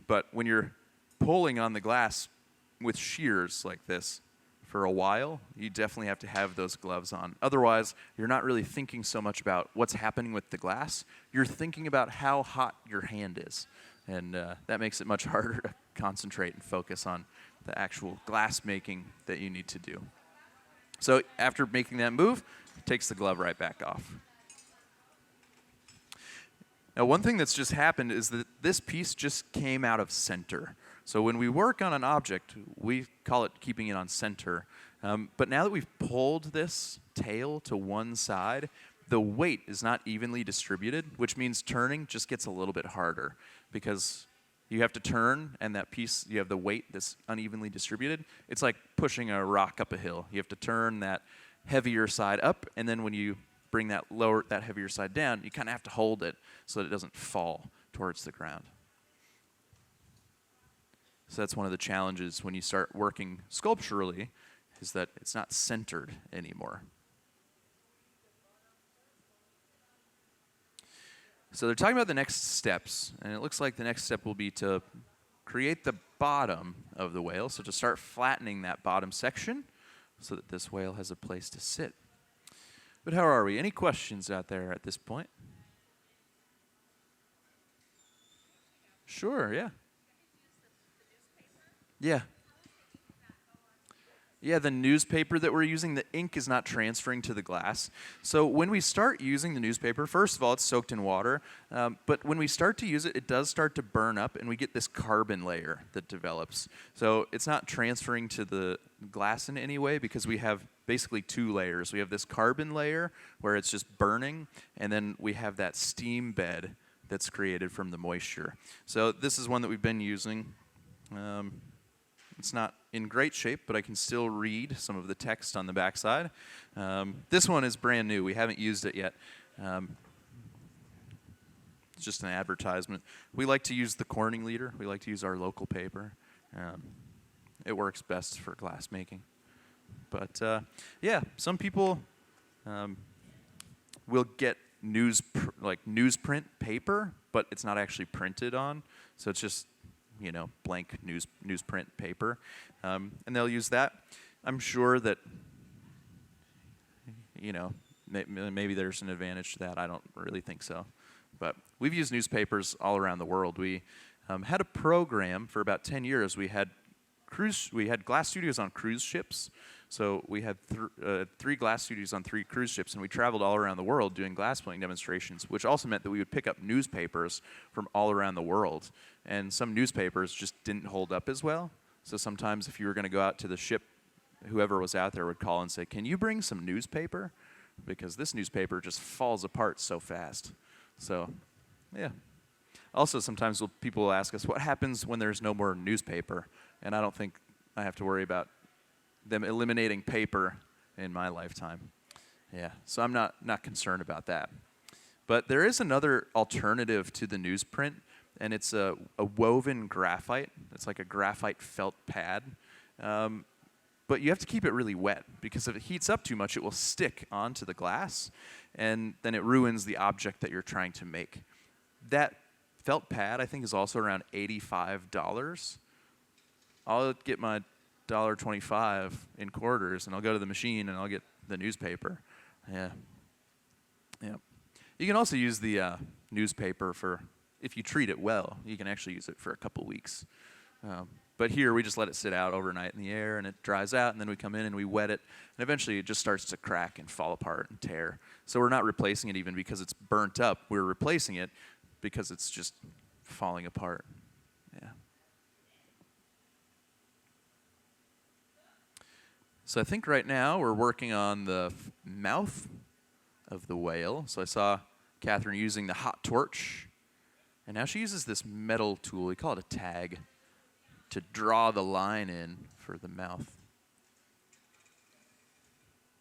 But when you're pulling on the glass with shears like this for a while, you definitely have to have those gloves on. Otherwise, you're not really thinking so much about what's happening with the glass. You're thinking about how hot your hand is. And that makes it much harder to concentrate and focus on the actual glass making that you need to do. So after making that move, it takes the glove right back off. Now, one thing that's just happened is that this piece just came out of center. So when we work on an object, we call it keeping it on center. But now that we've pulled this tail to one side, the weight is not evenly distributed, which means turning just gets a little bit harder because you have to turn, and that piece, you have the weight that's unevenly distributed. It's like pushing a rock up a hill. You have to turn that heavier side up, and then when you bring that heavier side down, you kind of have to hold it so that it doesn't fall towards the ground. So that's one of the challenges when you start working sculpturally, is that it's not centered anymore. So they're talking about the next steps, and it looks like the next step will be to create the bottom of the whale, so to start flattening that bottom section so that this whale has a place to sit. But how are we? Any questions out there at this point? Sure, yeah. Yeah. Yeah, the newspaper that we're using, the ink is not transferring to the glass. So when we start using the newspaper, first of all, it's soaked in water. But when we start to use it, it does start to burn up, and we get this carbon layer that develops. So it's not transferring to the glass in any way because we have basically two layers. We have this carbon layer where it's just burning, and then we have that steam bed that's created from the moisture. So this is one that we've been using. It's not in great shape, but I can still read some of the text on the backside. This one is brand new. We haven't used it yet. It's just an advertisement. We like to use the Corning Leader. We like to use our local paper. It works best for glass making. But yeah, some people will get newsprint paper, but it's not actually printed on. So it's just blank newsprint paper, and they'll use that. I'm sure that, maybe there's an advantage to that. I don't really think so, but we've used newspapers all around the world. We had a program for about 10 years. We had glass studios on cruise ships. So we had 3 glass studios on 3 cruise ships, and we traveled all around the world doing glass blowing demonstrations, which also meant that we would pick up newspapers from all around the world. And some newspapers just didn't hold up as well. So sometimes if you were going to go out to the ship, whoever was out there would call and say, "Can you bring some newspaper? Because this newspaper just falls apart so fast." So, yeah. Also, sometimes people will ask us, what happens when there's no more newspaper? And I don't think I have to worry about them eliminating paper in my lifetime. Yeah, so I'm not concerned about that. But there is another alternative to the newsprint, and it's a woven graphite. It's like a graphite felt pad. But you have to keep it really wet, because if it heats up too much, it will stick onto the glass, and then it ruins the object that you're trying to make. That felt pad, I think, is also around $85. I'll get my $1.25 in quarters, and I'll go to the machine, and I'll get the newspaper. Yeah. You can also use the newspaper for, if you treat it well, you can actually use it for a couple weeks. But here we just let it sit out overnight in the air and it dries out, and then we come in and we wet it, and eventually it just starts to crack and fall apart and tear. So we're not replacing it even because it's burnt up. We're replacing it because it's just falling apart. Yeah. So I think right now we're working on the mouth of the whale. So I saw Catherine using the hot torch, and now she uses this metal tool, we call it a tag, to draw the line in for the mouth.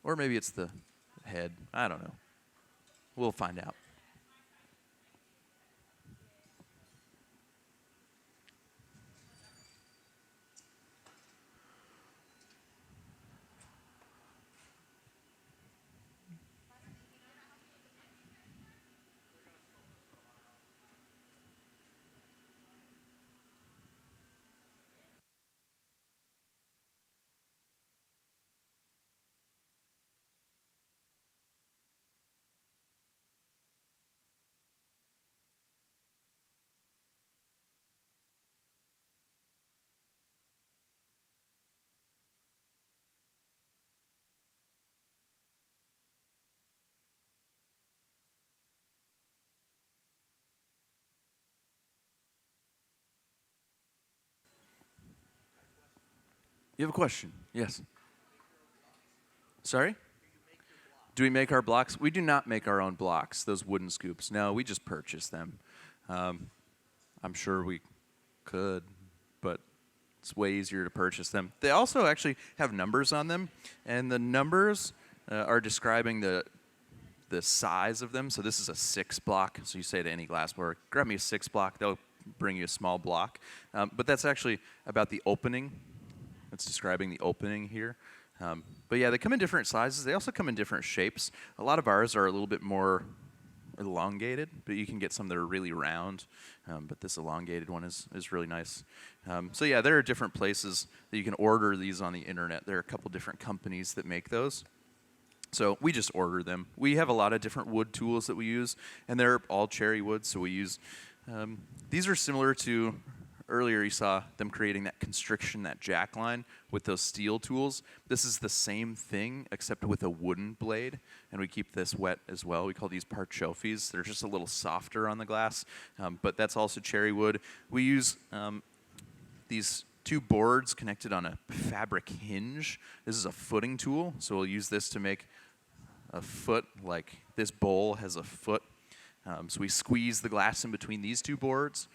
Or maybe it's the head. I don't know. We'll find out. You have a question? Yes. Sorry? Do we make our blocks? We do not make our own blocks, those wooden scoops. No, we just purchase them. I'm sure we could, but it's way easier to purchase them. They also actually have numbers on them, and the numbers are describing the size of them. So this is a 6 block. So you say to any glass blower, grab me a 6 block. They'll bring you a small block. But that's actually about the opening. It's describing the opening here. But yeah, they come in different sizes. They also come in different shapes. A lot of ours are a little bit more elongated, but you can get some that are really round. But this elongated one is really nice. So yeah, there are different places that you can order these on the internet. There are a couple different companies that make those. So we just order them. We have a lot of different wood tools that we use, and they're all cherry wood. So we use, these are similar to, earlier you saw them creating that constriction, that jack line with those steel tools. This is the same thing, except with a wooden blade, and we keep this wet as well. We call these parchofis. They're just a little softer on the glass, but that's also cherry wood. We use these 2 boards connected on a fabric hinge. This is a footing tool, so we'll use this to make a foot, like this bowl has a foot. So we squeeze the glass in between these 2 boards,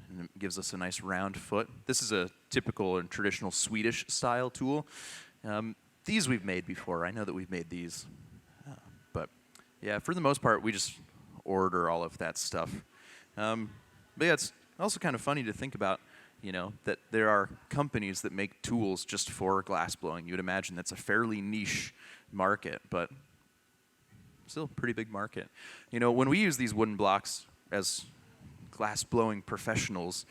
and it gives us a nice round foot. This is a typical and traditional Swedish style tool. These we've made before. I know that we've made these. But yeah, for the most part, we just order all of that stuff. But yeah, it's also kind of funny to think about, you know, that there are companies that make tools just for glass blowing. You would imagine that's a fairly niche market, but still a pretty big market. You know, when we use these wooden blocks as glass blowing professionals,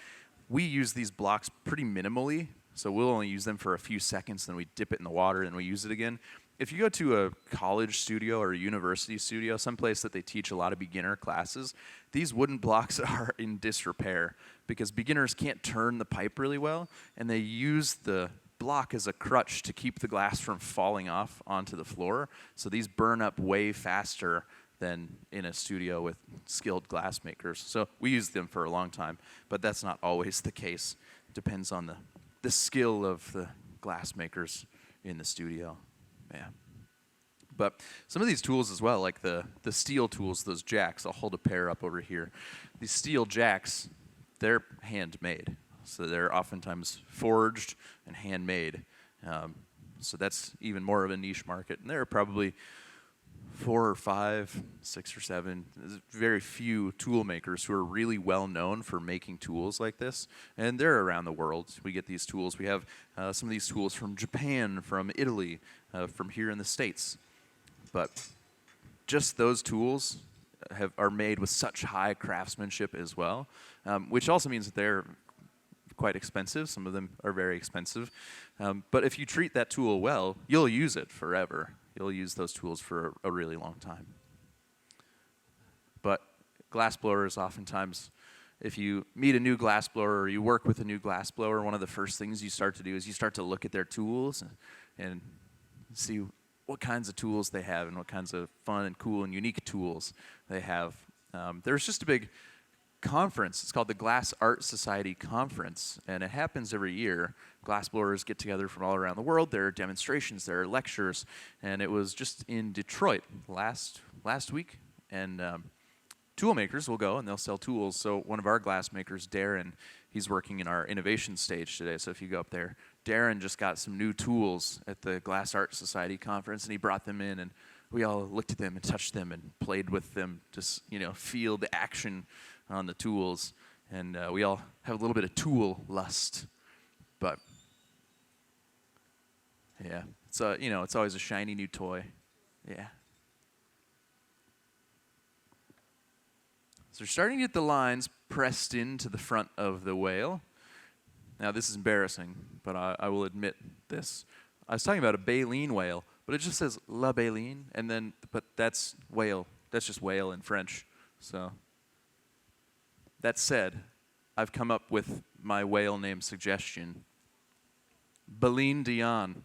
we use these blocks pretty minimally. So we'll only use them for a few seconds, then we dip it in the water and we use it again. If you go to a college studio or a university studio, someplace that they teach a lot of beginner classes, these wooden blocks are in disrepair because beginners can't turn the pipe really well, and they use the block as a crutch to keep the glass from falling off onto the floor. So these burn up way faster than in a studio with skilled glass makers. So we use them for a long time, but that's not always the case. It depends on the skill of the glass makers in the studio. Yeah. But some of these tools as well, like the steel tools, those jacks, I'll hold a pair up over here. These steel jacks, they're handmade. So they're oftentimes forged and handmade. So that's even more of a niche market. And there are probably 4 or 5, 6 or 7, very few tool makers who are really well known for making tools like this. And they're around the world. We get these tools. We have some of these tools from Japan, from Italy, from here in the States. But just those tools are made with such high craftsmanship as well, which also means that they're quite expensive. Some of them are very expensive. But if you treat that tool well, you'll use it forever. You'll use those tools for a really long time. But glass blowers oftentimes if you meet a new glassblower or you work with a new glassblower, one of the first things you start to do is you start to look at their tools and see what kinds of tools they have and what kinds of fun and cool and unique tools they have. There's just a big conference. It's called the Glass Art Society Conference, and it happens every year. Glassblowers get together from all around the world. There are demonstrations, there are lectures, and it was just in Detroit last week. And tool makers will go and they'll sell tools. So one of our glass makers, Darren, he's working in our innovation stage today. So if you go up there, Darren just got some new tools at the Glass Art Society Conference, and he brought them in, and we all looked at them and touched them and played with them, just feel the action on the tools, and we all have a little bit of tool lust. But yeah, it's it's always a shiny new toy. Yeah. So we're starting to get the lines pressed into the front of the whale. Now this is embarrassing, but I will admit this. I was talking about a baleen whale, but it just says la baleen, but that's whale. That's just whale in French. So that said, I've come up with my whale name suggestion. Baleen Dion.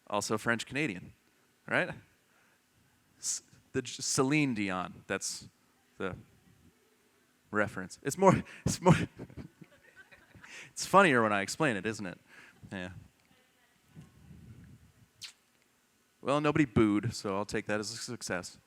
Also French Canadian, right? Celine Dion. That's the reference. It's funnier when I explain it, isn't it? Yeah. Well, nobody booed, so I'll take that as a success.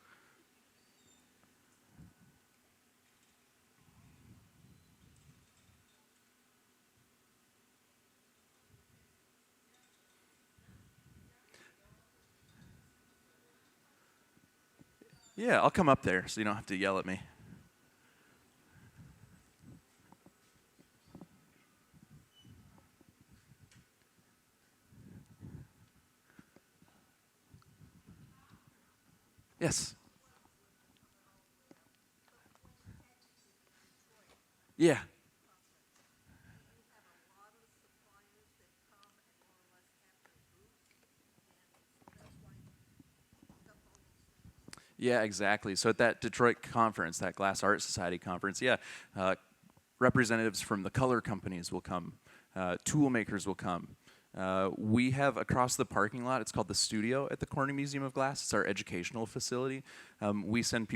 Yeah, I'll come up there so you don't have to yell at me. Yes. Yeah. Yeah, exactly. So at that Detroit conference, that Glass Art Society conference, representatives from the color companies will come. Tool makers will come. We have across the parking lot, it's called the Studio at the Corning Museum of Glass. It's our educational facility. We send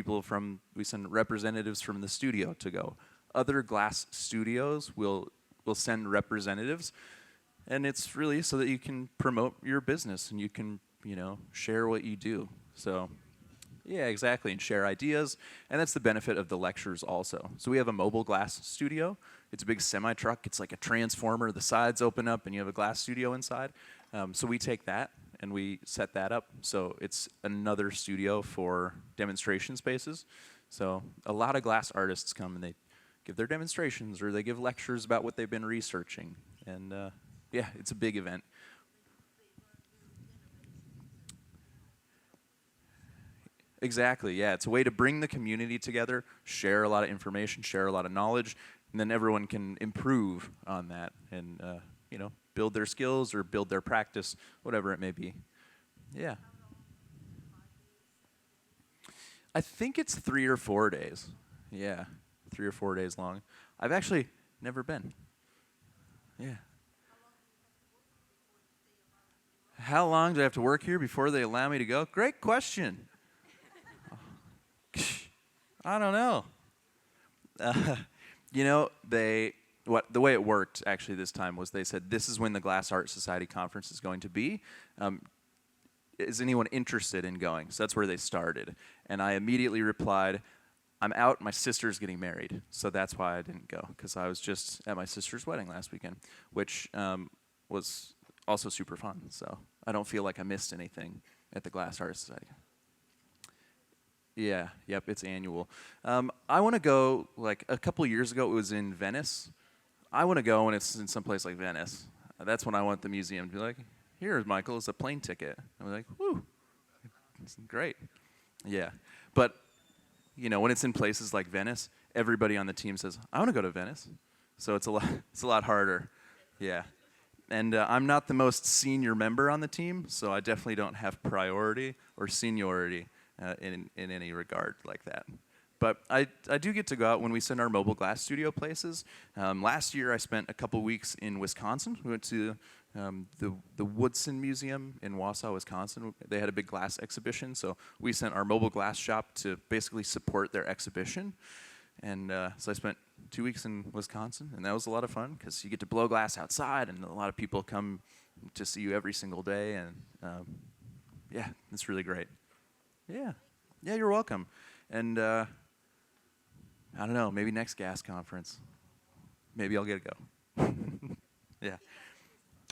representatives from the studio to go. Other glass studios will send representatives, and it's really so that you can promote your business and you can, share what you do. So, yeah, exactly, and share ideas, and that's the benefit of the lectures also. So we have a mobile glass studio. It's a big semi-truck. It's like a transformer. The sides open up, and you have a glass studio inside. So we take that, and we set that up. So it's another studio for demonstration spaces. So a lot of glass artists come, and they give their demonstrations, or they give lectures about what they've been researching. And, yeah, it's a big event. Exactly, yeah. It's a way to bring the community together, share a lot of information, share a lot of knowledge, and then everyone can improve on that and, build their skills or build their practice, whatever it may be. Yeah. I think it's 3 or 4 days. Yeah, 3 or 4 days long. I've actually never been. Yeah. How long do I have to work here before they allow me to go? Great question. I don't know. The way it worked actually this time was they said, this is when the Glass Art Society Conference is going to be. Is anyone interested in going? So that's where they started. And I immediately replied, I'm out, my sister's getting married. So that's why I didn't go, because I was just at my sister's wedding last weekend, which was also super fun. So I don't feel like I missed anything at the Glass Art Society. Yeah, yep, it's annual. I want to go, like a couple years ago, it was in Venice. I want to go when it's in some place like Venice. That's when I want the museum to be like, here, Michael, it's a plane ticket. I'm like, whoo, it's great. Yeah, but, when it's in places like Venice, everybody on the team says, I want to go to Venice. So it's a lot harder. Yeah. And I'm not the most senior member on the team, so I definitely don't have priority or seniority in any regard like that. But I do get to go out when we send our mobile glass studio places. Last year, I spent a couple weeks in Wisconsin. We went to the Woodson Museum in Wausau, Wisconsin. They had a big glass exhibition, so we sent our mobile glass shop to basically support their exhibition. And so I spent 2 weeks in Wisconsin, and that was a lot of fun because you get to blow glass outside, and a lot of people come to see you every single day, and yeah, it's really great. Yeah, you're welcome. And I don't know, maybe next gas conference. Maybe I'll get to go. Yeah.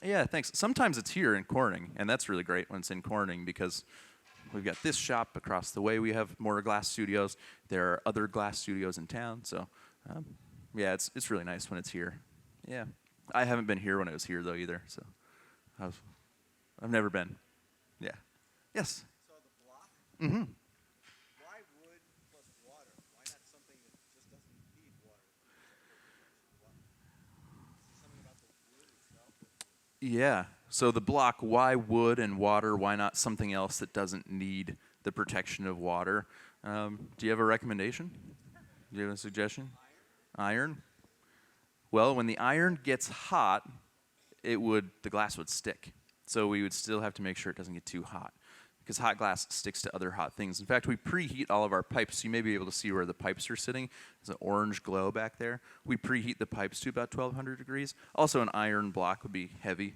Yeah, thanks. Sometimes it's here in Corning, and that's really great when it's in Corning because we've got this shop across the way. We have more glass studios. There are other glass studios in town, so yeah, it's really nice when it's here. Yeah. I haven't been here when it was here, though, either, so I've never been. Yeah. Yes? So the block? Mm-hmm. Why wood plus water? Why not something that just doesn't need water? Something about the wood itself? Yeah. So the block, why wood and water? Why not something else that doesn't need the protection of water? Do you have a recommendation? Do you have a suggestion? Iron? Well, when the iron gets hot, the glass would stick. So we would still have to make sure it doesn't get too hot, because hot glass sticks to other hot things. In fact, we preheat all of our pipes. You may be able to see where the pipes are sitting. There's an orange glow back there. We preheat the pipes to about 1,200 degrees. Also, an iron block would be heavy,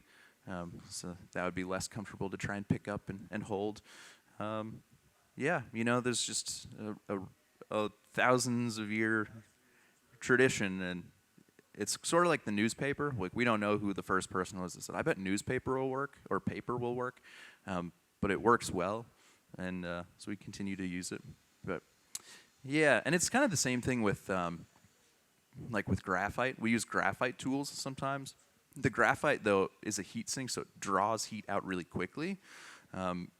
so that would be less comfortable to try and pick up and hold. Yeah, there's just a thousands of year tradition, and it's sort of like the newspaper. Like, we don't know who the first person was that said, I bet newspaper will work, or paper will work. But it works well, and so we continue to use it. But yeah, and it's kind of the same thing with like with graphite. We use graphite tools sometimes. The graphite, though, is a heat sink, so it draws heat out really quickly. And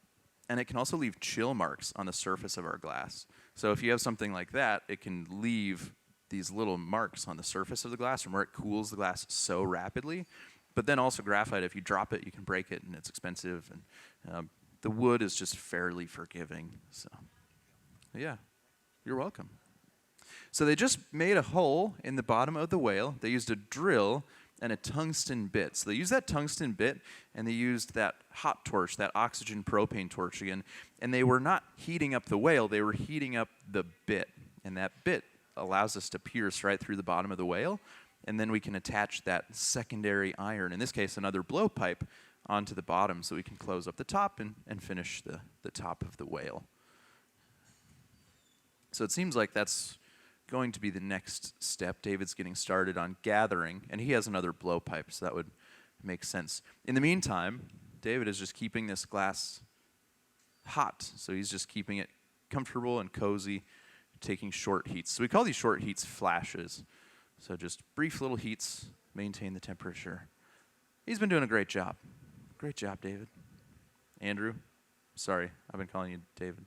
it can also leave chill marks on the surface of our glass. So if you have something like that, it can leave these little marks on the surface of the glass from where it cools the glass so rapidly. But then also graphite, if you drop it, you can break it, and it's expensive. And the wood is just fairly forgiving. So yeah, you're welcome. So they just made a hole in the bottom of the whale. They used a drill and a tungsten bit. So they used that tungsten bit, and they used that hot torch, that oxygen propane torch again. And they were not heating up the whale, they were heating up the bit. And that bit allows us to pierce right through the bottom of the whale. And then we can attach that secondary iron, in this case another blowpipe, onto the bottom so we can close up the top and finish the top of the whale. So it seems like that's going to be the next step. David's getting started on gathering, and he has another blowpipe, so that would make sense. In the meantime, David is just keeping this glass hot, so he's just keeping it comfortable and cozy, taking short heats. So we call these short heats flashes. So just brief little heats, maintain the temperature. He's been doing a great job. Great job, David. Andrew, sorry, I've been calling you David.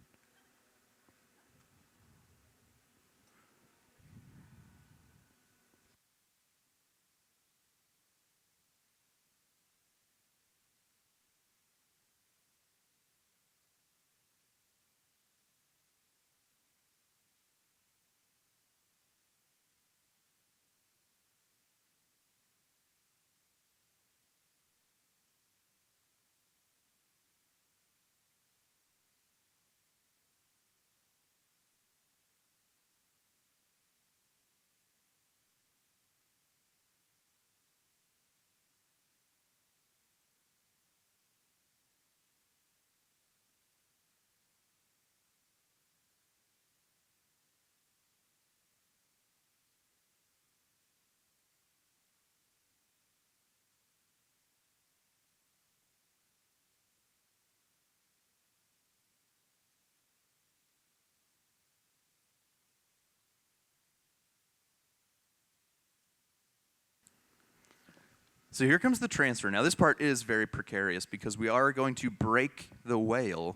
So here comes the transfer. Now this part is very precarious because we are going to break the whale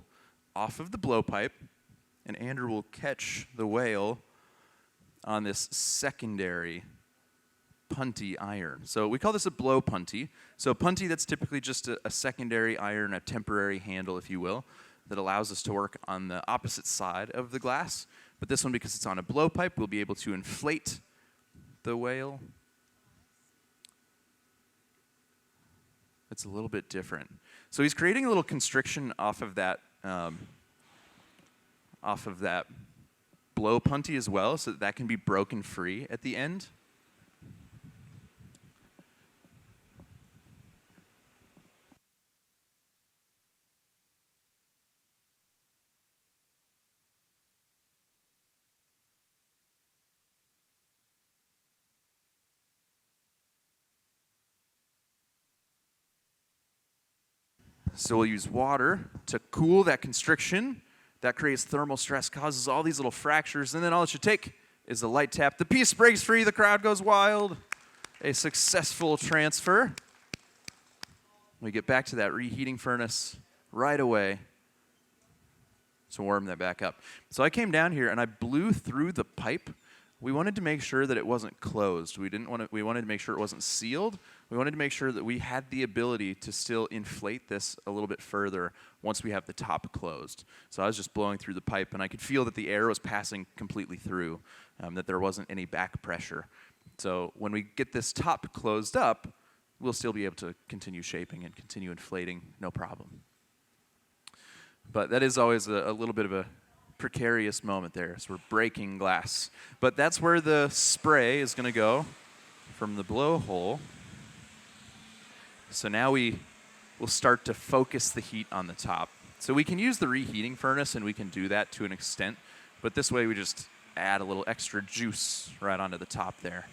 off of the blowpipe, and Andrew will catch the whale on this secondary punty iron. So we call this a blow punty. So punty, that's typically just a secondary iron, a temporary handle, if you will, that allows us to work on the opposite side of the glass. But this one, because it's on a blowpipe, we'll be able to inflate the whale. It's a little bit different. So he's creating a little constriction off of that blow punty as well, so that can be broken free at the end. So we'll use water to cool that constriction. That creates thermal stress, causes all these little fractures, and then all it should take is a light tap. The piece breaks free, the crowd goes wild. A successful transfer. We get back to that reheating furnace right away to warm that back up. So I came down here and I blew through the pipe. We wanted to make sure that it wasn't closed. We wanted to make sure it wasn't sealed. We wanted to make sure that we had the ability to still inflate this a little bit further once we have the top closed. So I was just blowing through the pipe, and I could feel that the air was passing completely through, that there wasn't any back pressure. So when we get this top closed up, we'll still be able to continue shaping and continue inflating, no problem. But that is always a little bit of a precarious moment there, so we're breaking glass. But that's where the spray is going to go from the blowhole. So now we will start to focus the heat on the top. So we can use the reheating furnace, and we can do that to an extent, but this way we just add a little extra juice right onto the top there.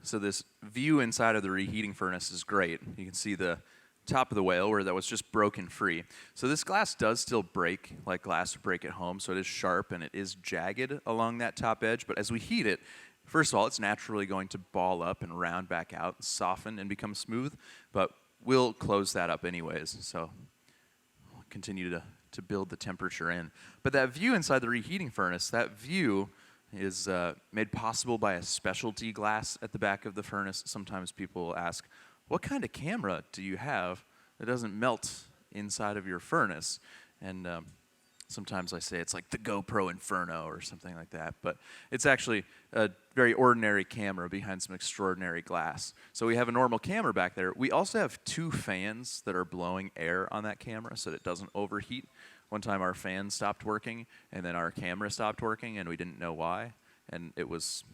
So this view inside of the reheating furnace is great. You can see the top of the whale where that was just broken free. So this glass does still break like glass would break at home, so it is sharp and it is jagged along that top edge, but as we heat it, first of all, it's naturally going to ball up and round back out and soften and become smooth, but we'll close that up anyways, so we'll continue to build the temperature in. But that view inside the reheating furnace, that view is made possible by a specialty glass at the back of the furnace. Sometimes people will ask, what kind of camera do you have that doesn't melt inside of your furnace? And sometimes I say it's like the GoPro Inferno or something like that, but it's actually a very ordinary camera behind some extraordinary glass. So we have a normal camera back there. We also have 2 fans that are blowing air on that camera so that it doesn't overheat. One time our fan stopped working, and then our camera stopped working, and we didn't know why, and it was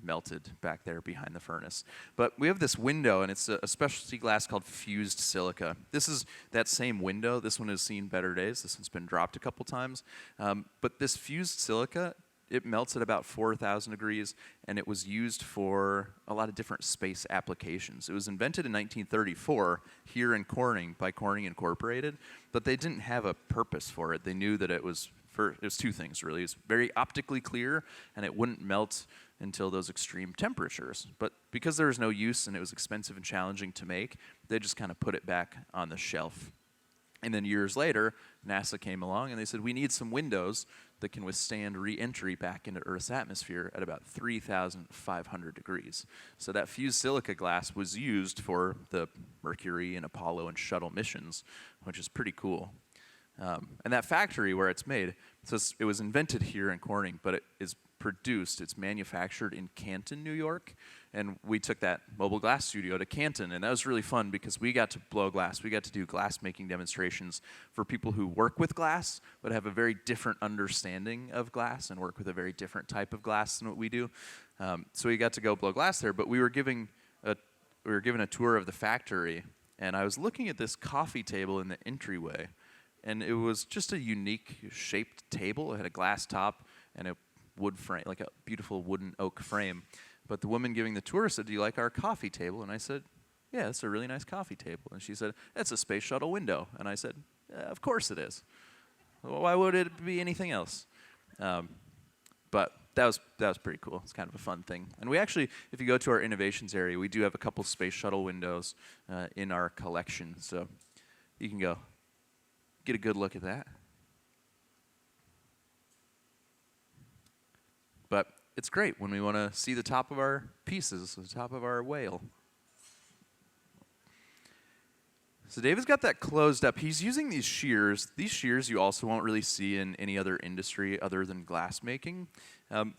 melted back there behind the furnace. But we have this window, and it's a specialty glass called fused silica. This is that same window. This one has seen better days. This one's been dropped a couple times. But this fused silica, it melts at about 4,000 degrees, and it was used for a lot of different space applications. It was invented in 1934 here in Corning by Corning Incorporated, but they didn't have a purpose for it. They knew that it was 2 things, really. It's very optically clear, and it wouldn't melt until those extreme temperatures. But because there was no use and it was expensive and challenging to make, they just kind of put it back on the shelf. And then years later, NASA came along and they said, we need some windows that can withstand re-entry back into Earth's atmosphere at about 3,500 degrees. So that fused silica glass was used for the Mercury and Apollo and shuttle missions, which is pretty cool. And that factory where it's made, so it was invented here in Corning, but it is produced, it's manufactured in Canton, New York, and we took that mobile glass studio to Canton, and that was really fun because we got to blow glass. We got to do glass making demonstrations for people who work with glass, but have a very different understanding of glass and work with a very different type of glass than what we do. So we got to go blow glass there, but we were given a tour of the factory, and I was looking at this coffee table in the entryway, and it was just a unique shaped table. It had a glass top and a wood frame, like a beautiful wooden oak frame. But the woman giving the tour said, do you like our coffee table? And I said, yeah, it's a really nice coffee table. And she said, that's a space shuttle window. And I said, of course it is. Well, why would it be anything else? But that was pretty cool. It's kind of a fun thing. And we actually, if you go to our innovations area, we do have a couple space shuttle windows in our collection. So you can go get a good look at that. But it's great when we want to see the top of our pieces, the top of our whale. So David's got that closed up. He's using these shears. These shears you also won't really see in any other industry other than glass making.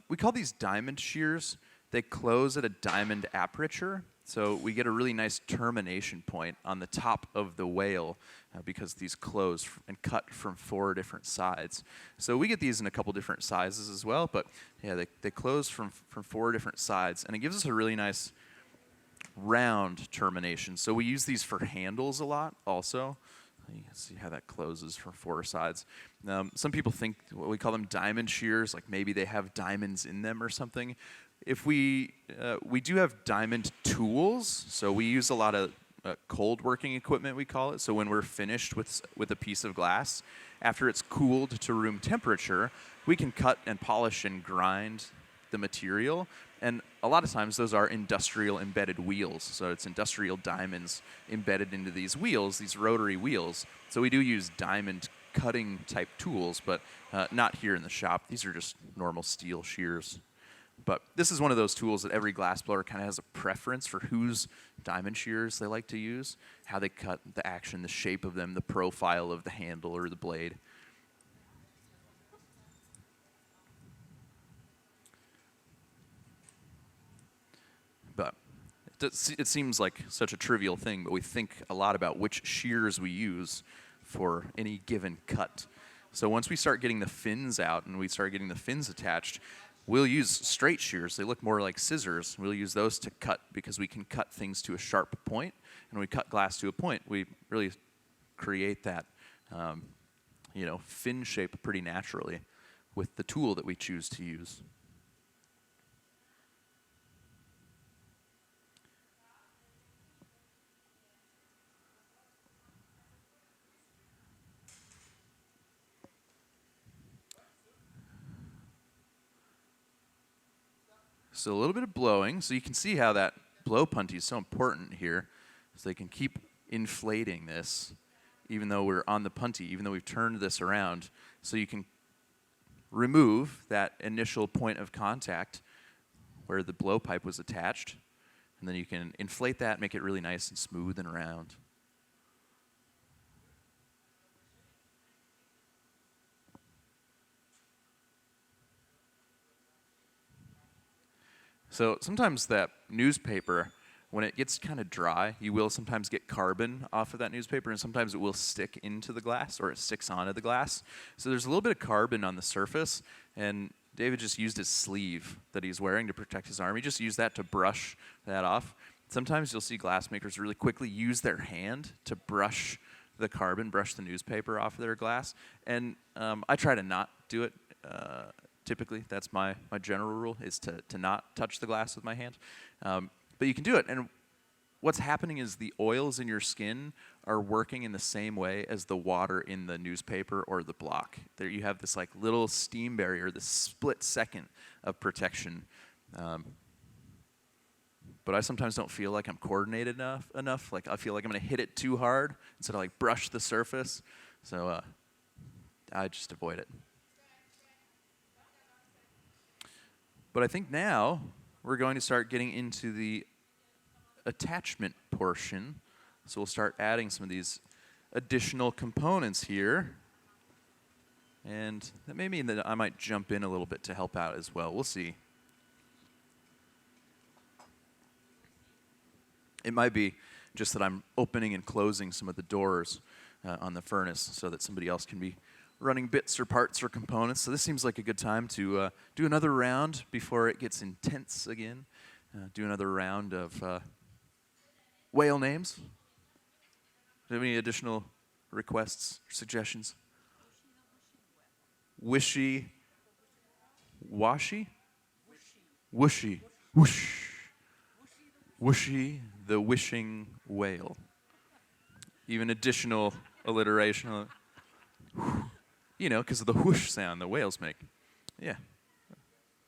We call these diamond shears. They close at a diamond aperture, so we get a really nice termination point on the top of the whale because these close and cut from 4 different sides. So we get these in a couple different sizes as well, but yeah, they close from 4 different sides, and it gives us a really nice round termination. So we use these for handles a lot also. You can see how that closes from 4 sides. Some people think we call them diamond shears, like maybe they have diamonds in them or something. If we do have diamond tools, so we use a lot of cold working equipment, we call it. So when we're finished with a piece of glass, after it's cooled to room temperature, we can cut and polish and grind the material. And a lot of times those are industrial embedded wheels. So it's industrial diamonds embedded into these wheels, these rotary wheels. So we do use diamond cutting type tools, but not here in the shop. These are just normal steel shears. But this is one of those tools that every glassblower kind of has a preference for whose diamond shears they like to use, how they cut, the action, the shape of them, the profile of the handle or the blade. But it seems like such a trivial thing, but we think a lot about which shears we use for any given cut. So once we start getting the fins out and we start getting the fins attached, we'll use straight shears. They look more like scissors. We'll use those to cut because we can cut things to a sharp point. And when we cut glass to a point, we really create that fin shape pretty naturally with the tool that we choose to use. So a little bit of blowing. So you can see how that blow punty is so important here. So they can keep inflating this even though we're on the punty, even though we've turned this around. So you can remove that initial point of contact where the blowpipe was attached. And then you can inflate that, make it really nice and smooth and round. So sometimes that newspaper, when it gets kind of dry, you will sometimes get carbon off of that newspaper, and sometimes it will stick into the glass, or it sticks onto the glass. So there's a little bit of carbon on the surface, and David just used his sleeve that he's wearing to protect his arm. He just used that to brush that off. Sometimes you'll see glassmakers really quickly use their hand to brush the carbon, brush the newspaper off of their glass, and I try to not do it. Typically, that's my general rule, is to not touch the glass with my hand. But you can do it, and what's happening is the oils in your skin are working in the same way as the water in the newspaper or the block. There you have this like little steam barrier, this split second of protection. But I sometimes don't feel like I'm coordinated enough. Like I feel like I'm going to hit it too hard instead of like brush the surface. So I just avoid it. But I think now we're going to start getting into the attachment portion. So we'll start adding some of these additional components here. And that may mean that I might jump in a little bit to help out as well. We'll see. It might be just that I'm opening and closing some of the doors on the furnace so that somebody else can be running bits or parts or components. So this seems like a good time to do another round before it gets intense again. Do another round of whale names. Do you have any additional requests or suggestions? Wishy, washy? Whooshy. Whoosh. Whooshy, the wishing whale. Even additional alliteration. You know, because of the whoosh sound the whales make. Yeah.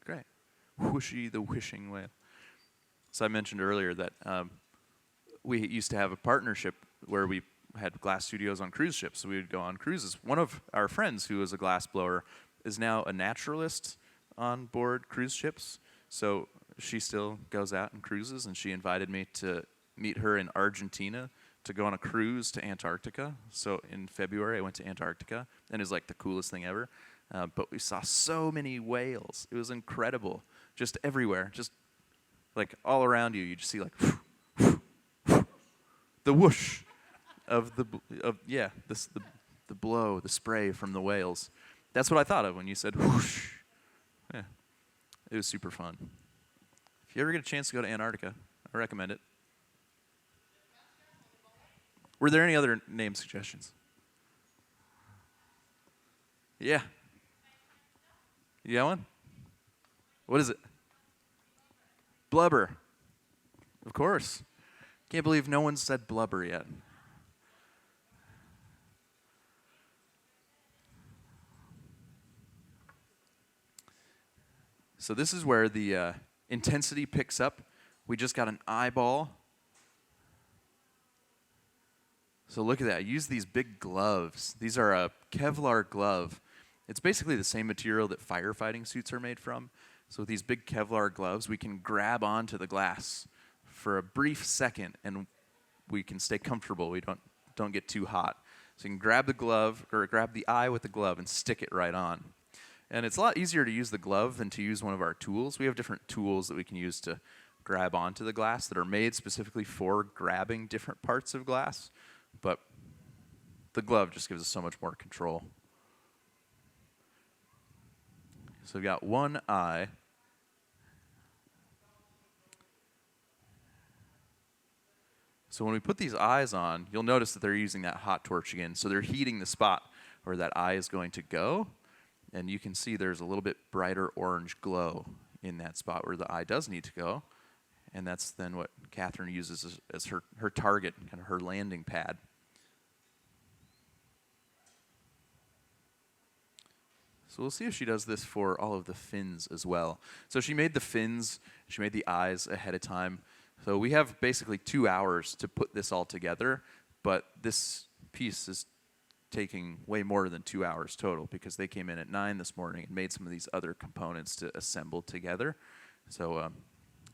Great. Whooshy the wishing whale. So I mentioned earlier that we used to have a partnership where we had glass studios on cruise ships, so we would go on cruises. One of our friends who was a glass blower is now a naturalist on board cruise ships, so she still goes out and cruises, and she invited me to meet her in Argentina to go on a cruise to Antarctica. So in February, I went to Antarctica, and it was like the coolest thing ever. But we saw so many whales. It was incredible, just everywhere, just like all around you. You just see like the whoosh of the blow, the spray from the whales. That's what I thought of when you said whoosh. Yeah, it was super fun. If you ever get a chance to go to Antarctica, I recommend it. Were there any other name suggestions? Yeah. You got one? What is it? Blubber. Of course. Can't believe no one said blubber yet. So this is where the intensity picks up. We just got an eyeball. So look at that. I use these big gloves. These are a Kevlar glove. It's basically the same material that firefighting suits are made from. So with these big Kevlar gloves, we can grab onto the glass for a brief second, and we can stay comfortable. We don't get too hot. So you can grab the glove, or grab the eye with the glove and stick it right on. And it's a lot easier to use the glove than to use one of our tools. We have different tools that we can use to grab onto the glass that are made specifically for grabbing different parts of glass. But the glove just gives us so much more control. So we've got one eye. So when we put these eyes on, you'll notice that they're using that hot torch again. So they're heating the spot where that eye is going to go. And you can see there's a little bit brighter orange glow in that spot where the eye does need to go. And that's then what Catherine uses as her target, kind of her landing pad. So we'll see if she does this for all of the fins as well. So she made the fins, she made the eyes ahead of time. So we have basically 2 hours to put this all together, but this piece is taking way more than 2 hours total because they came in at 9 this morning and made some of these other components to assemble together. So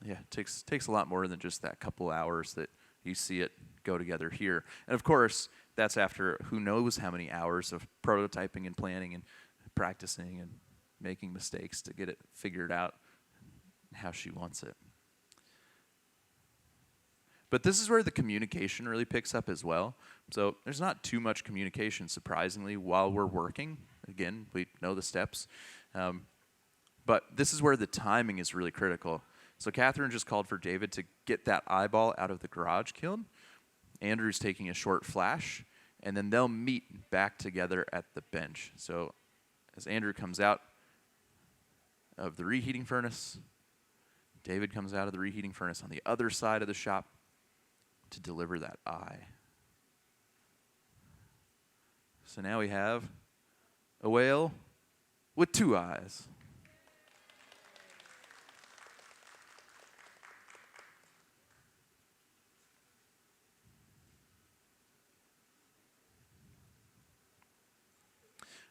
yeah, it takes a lot more than just that couple hours that you see it go together here. And of course, that's after who knows how many hours of prototyping and planning and practicing and making mistakes to get it figured out how she wants it. But this is where the communication really picks up as well. So there's not too much communication, surprisingly, while we're working. Again, we know the steps. But this is where the timing is really critical. So Catherine just called for David to get that eyeball out of the garage kiln. Andrew's taking a short flash, and then they'll meet back together at the bench. So as Andrew comes out of the reheating furnace, David comes out of the reheating furnace on the other side of the shop to deliver that eye. So now we have a whale with 2 eyes.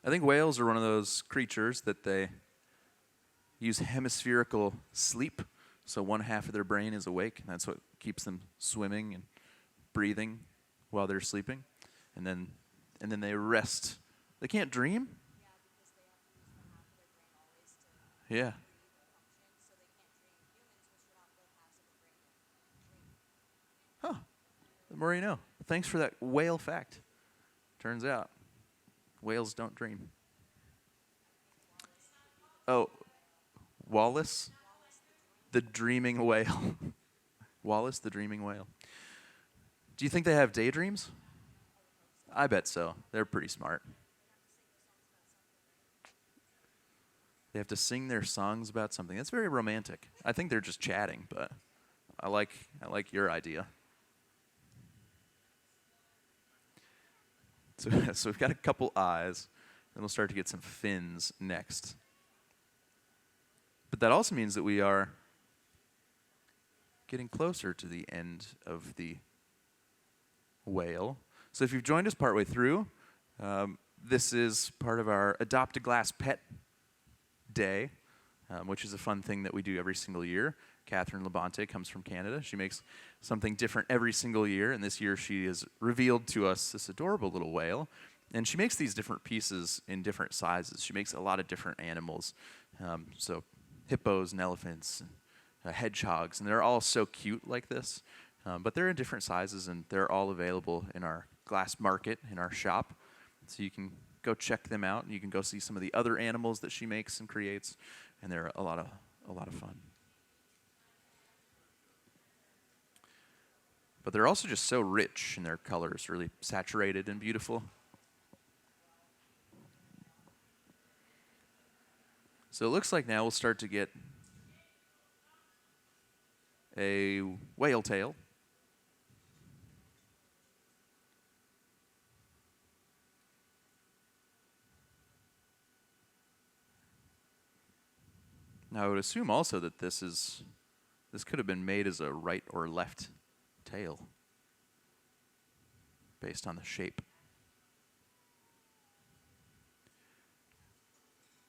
I think whales are one of those creatures that they use hemispherical sleep. So one half of their brain is awake, and that's what keeps them swimming and breathing while they're sleeping. And then they rest. They can't dream? Yeah. Huh. The more you know. Thanks for that whale fact. Turns out, whales don't dream. Oh, Wallace, the dreaming whale. Wallace, the dreaming whale. Do you think they have daydreams? I bet so. They're pretty smart. They have to sing their songs about something. That's very romantic. I think they're just chatting, but I like your idea. So we've got a couple eyes, and we'll start to get some fins next. But that also means that we are getting closer to the end of the whale. So if you've joined us partway through, this is part of our Adopt a Glass Pet Day, which is a fun thing that we do every single year. Catherine Labonté comes from Canada. She makes something different every single year, and this year she has revealed to us this adorable little whale. And she makes these different pieces in different sizes. She makes a lot of different animals, so hippos and elephants, and, hedgehogs, and they're all so cute like this. But they're in different sizes, and they're all available in our glass market, in our shop. So you can go check them out, and you can go see some of the other animals that she makes and creates, and they're a lot of fun. But they're also just so rich in their colors, really saturated and beautiful. So it looks like now we'll start to get a whale tail. Now I would assume also that this could have been made as a right or left tail based on the shape.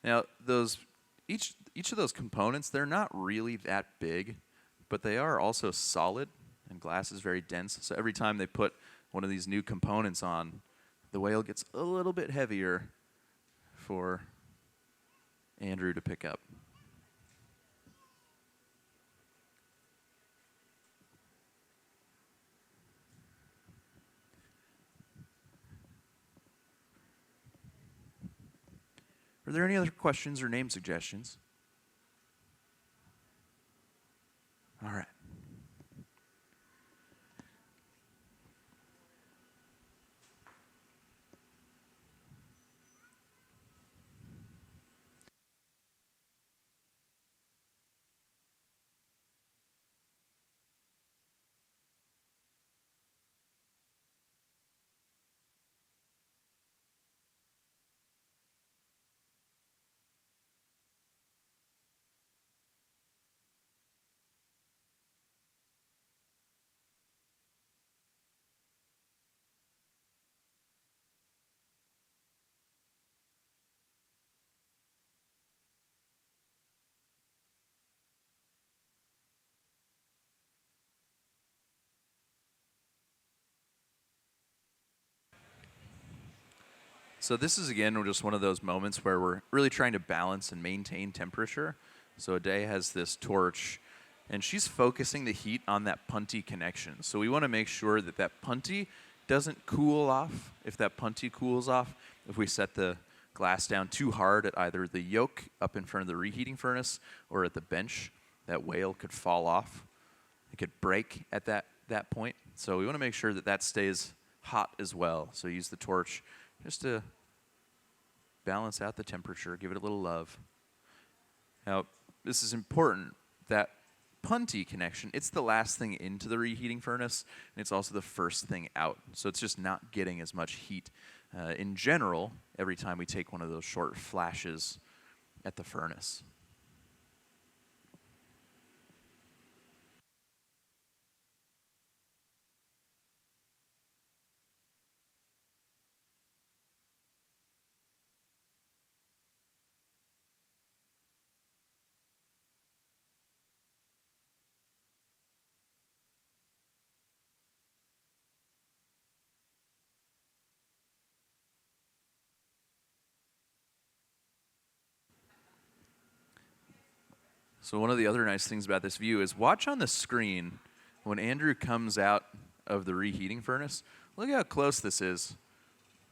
Now each of those components, they're not really that big, but they are also solid, and glass is very dense. So every time they put one of these new components on, the whale gets a little bit heavier for Andrew to pick up. Are there any other questions or name suggestions? All right. So this is, again, just one of those moments where we're really trying to balance and maintain temperature. So Aday has this torch, and she's focusing the heat on that punty connection. So we want to make sure that that punty doesn't cool off. If that punty cools off, if we set the glass down too hard at either the yoke up in front of the reheating furnace or at the bench, that whale could fall off. It could break at that point. So we want to make sure that that stays hot as well. So use the torch just to balance out the temperature, give it a little love. Now, this is important, that punty connection, it's the last thing into the reheating furnace, and it's also the first thing out. So it's just not getting as much heat in general every time we take one of those short flashes at the furnace. So one of the other nice things about this view is watch on the screen when Andrew comes out of the reheating furnace. Look how close this is.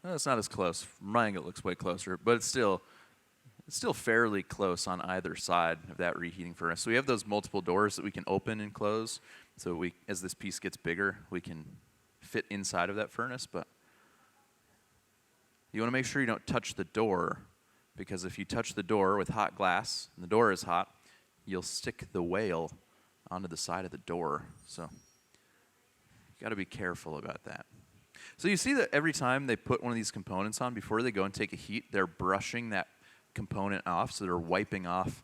Well, it's not as close. From my angle, it looks way closer, but it's still fairly close on either side of that reheating furnace. So we have those multiple doors that we can open and close. So as this piece gets bigger, we can fit inside of that furnace. But you want to make sure you don't touch the door, because if you touch the door with hot glass and the door is hot, you'll stick the whale onto the side of the door. So you got to be careful about that. So you see that every time they put one of these components on, before they go and take a heat, they're brushing that component off. So they're wiping off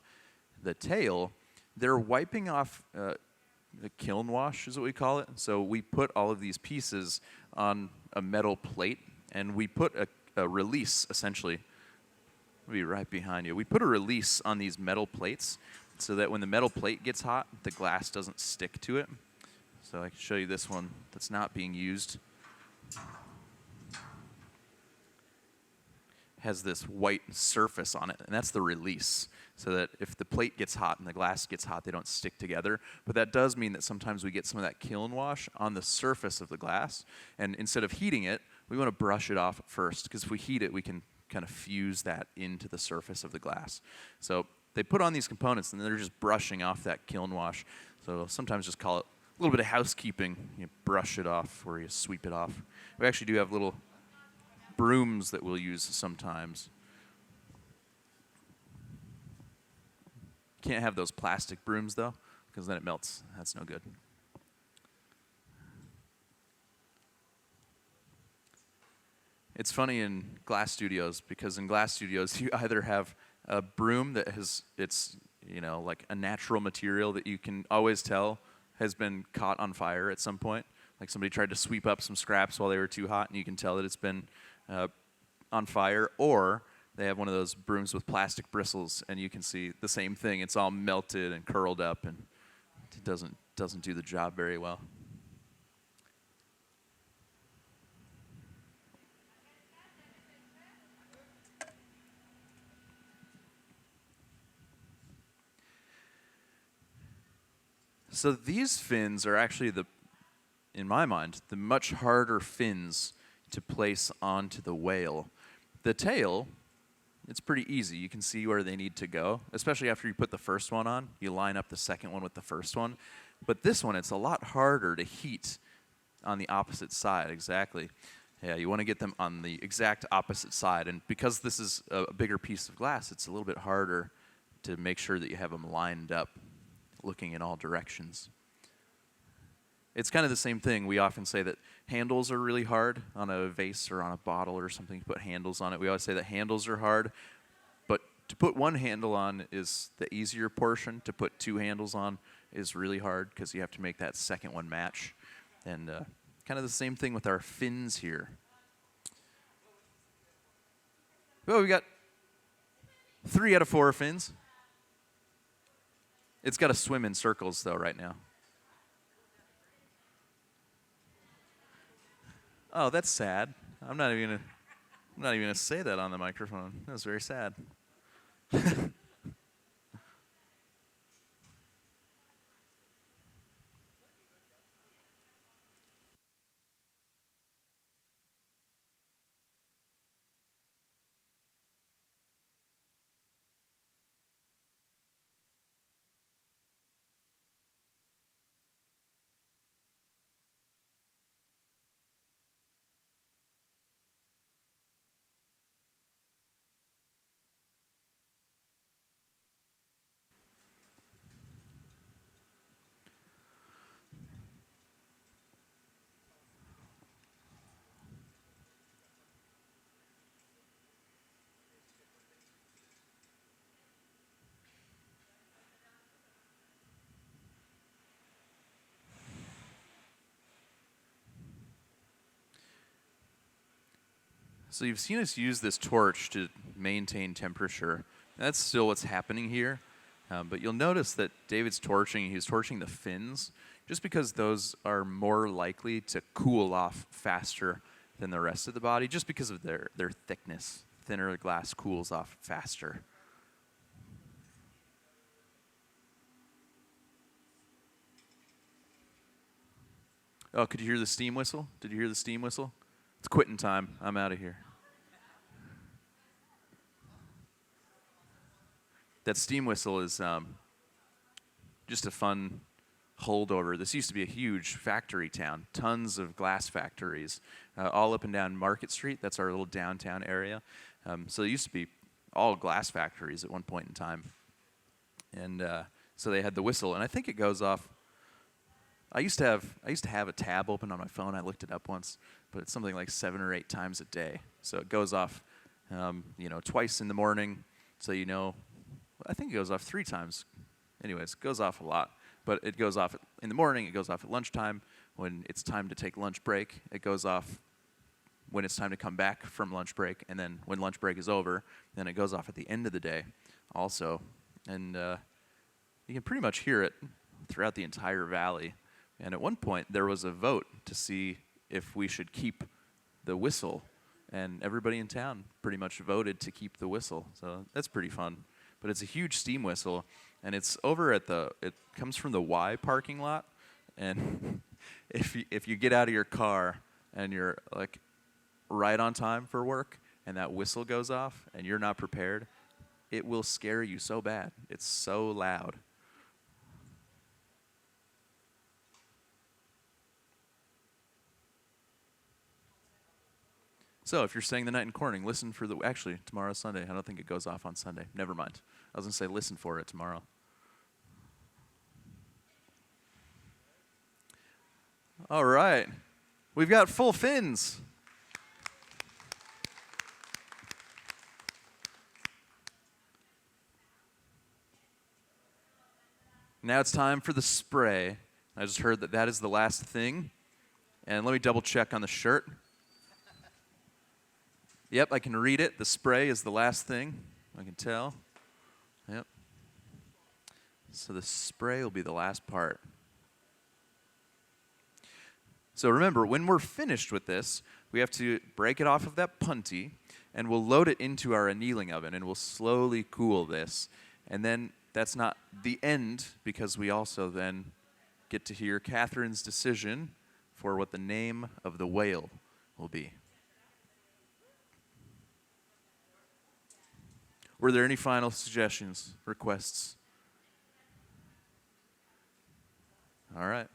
the tail, they're wiping off the kiln wash is what we call it. So we put all of these pieces on a metal plate, and we put a release, essentially. It'll be right behind you. We put a release on these metal plates so that when the metal plate gets hot, the glass doesn't stick to it. So I can show you this one that's not being used. Has this white surface on it, and that's the release, so that if the plate gets hot and the glass gets hot, they don't stick together. But that does mean that sometimes we get some of that kiln wash on the surface of the glass, and instead of heating it, we want to brush it off first, because if we heat it, we can kind of fuse that into the surface of the glass. So they put on these components, and they're just brushing off that kiln wash. So sometimes just call it a little bit of housekeeping. You brush it off, or you sweep it off. We actually do have little brooms that we'll use sometimes. Can't have those plastic brooms though, because then it melts. That's no good. It's funny in glass studios, because in glass studios you either have a broom that it's like a natural material that you can always tell has been caught on fire at some point. Like somebody tried to sweep up some scraps while they were too hot, and you can tell that it's been on fire, or they have one of those brooms with plastic bristles, and you can see the same thing. It's all melted and curled up, and it doesn't do the job very well. So these fins are actually in my mind, the much harder fins to place onto the whale. The tail, it's pretty easy. You can see where they need to go, especially after you put the first one on. You line up the second one with the first one. But this one, it's a lot harder to heat on the opposite side, exactly. Yeah, you want to get them on the exact opposite side. And because this is a bigger piece of glass, it's a little bit harder to make sure that you have them lined up, looking in all directions. It's kind of the same thing. We often say that handles are really hard on a vase or on a bottle or something. You put handles on it. We always say that handles are hard, but to put one handle on is the easier portion. To put two handles on is really hard, because you have to make that second one match. And kind of the same thing with our fins here. Well, we got 3 out of 4 fins. It's got to swim in circles, though, right now. Oh, that's sad. I'm not even gonna say that on the microphone. That was very sad. So you've seen us use this torch to maintain temperature. That's still what's happening here. But you'll notice that David's torching, he's torching the fins, just because those are more likely to cool off faster than the rest of the body, just because of their thickness. Thinner glass cools off faster. Oh, could you hear the steam whistle? Did you hear the steam whistle? It's quitting time. I'm out of here. That steam whistle is just a fun holdover. This used to be a huge factory town, tons of glass factories, all up and down Market Street. That's our little downtown area. So it used to be all glass factories at one point in time. And so they had the whistle, and I think it goes off. I used to have a tab open on my phone. I looked it up once, but it's something like 7 or 8 times a day. So it goes off, twice in the morning. So I think it goes off 3 times Anyways, it goes off a lot. But it goes off in the morning, it goes off at lunchtime. When it's time to take lunch break, it goes off when it's time to come back from lunch break. And then when lunch break is over, then it goes off at the end of the day also. And you can pretty much hear it throughout the entire valley. And at one point, there was a vote to see if we should keep the whistle. And everybody in town pretty much voted to keep the whistle. So that's pretty fun. But it's a huge steam whistle. And it's over at it comes from the Y parking lot. And if you get out of your car and you're like right on time for work and that whistle goes off and you're not prepared, it will scare you so bad. It's so loud. So if you're staying the night in Corning, listen for actually, tomorrow's Sunday. I don't think it goes off on Sunday. Never mind. I was going to say listen for it tomorrow. All right. We've got full fins. Now it's time for the spray. I just heard that is the last thing. And let me double check on the shirt. Yep, I can read it. The spray is the last thing. I can tell. Yep. So the spray will be the last part. So remember, when we're finished with this, we have to break it off of that punty, and we'll load it into our annealing oven, and we'll slowly cool this. And then that's not the end, because we also then get to hear Catherine's decision for what the name of the whale will be. Were there any final suggestions, requests? All right.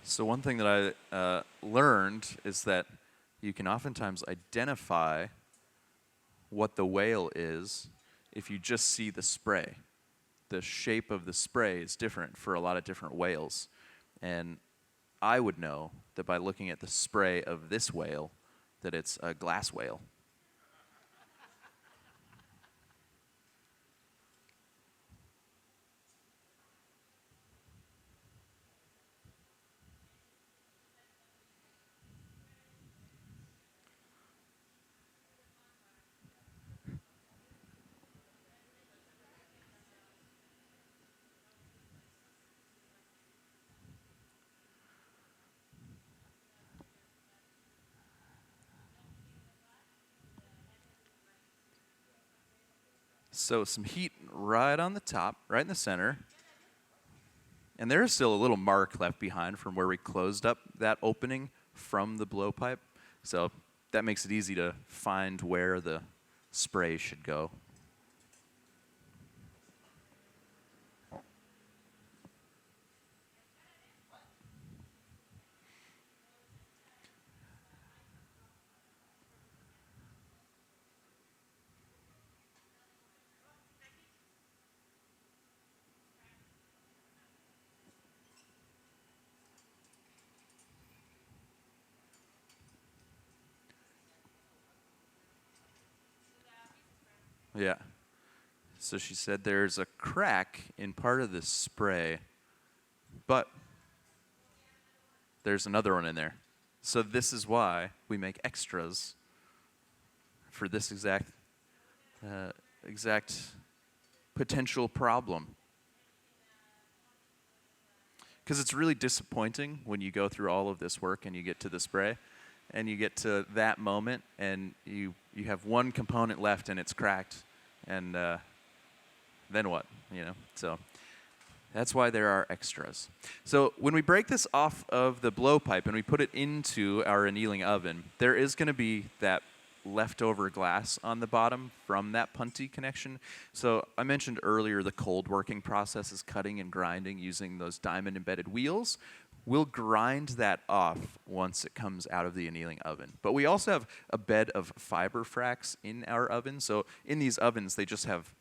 So one thing that I learned is that you can oftentimes identify what the whale is if you just see the spray. The shape of the spray is different for a lot of different whales. And I would know that by looking at the spray of this whale that it's a glass whale. So some heat right on the top, right in the center. And there is still a little mark left behind from where we closed up that opening from the blowpipe. So that makes it easy to find where the spray should go. Yeah. So she said there's a crack in part of the spray, but there's another one in there. So this is why we make extras for this exact potential problem. Because it's really disappointing when you go through all of this work and you get to the spray and you get to that moment and you you have one component left and it's cracked, and then what? So that's why there are extras. So when we break this off of the blowpipe and we put it into our annealing oven, there is going to be that leftover glass on the bottom from that punty connection. So I mentioned earlier the cold working process is cutting and grinding using those diamond embedded wheels. We'll grind that off once it comes out of the annealing oven. But we also have a bed of fiber fracks in our oven. So in these ovens, they just have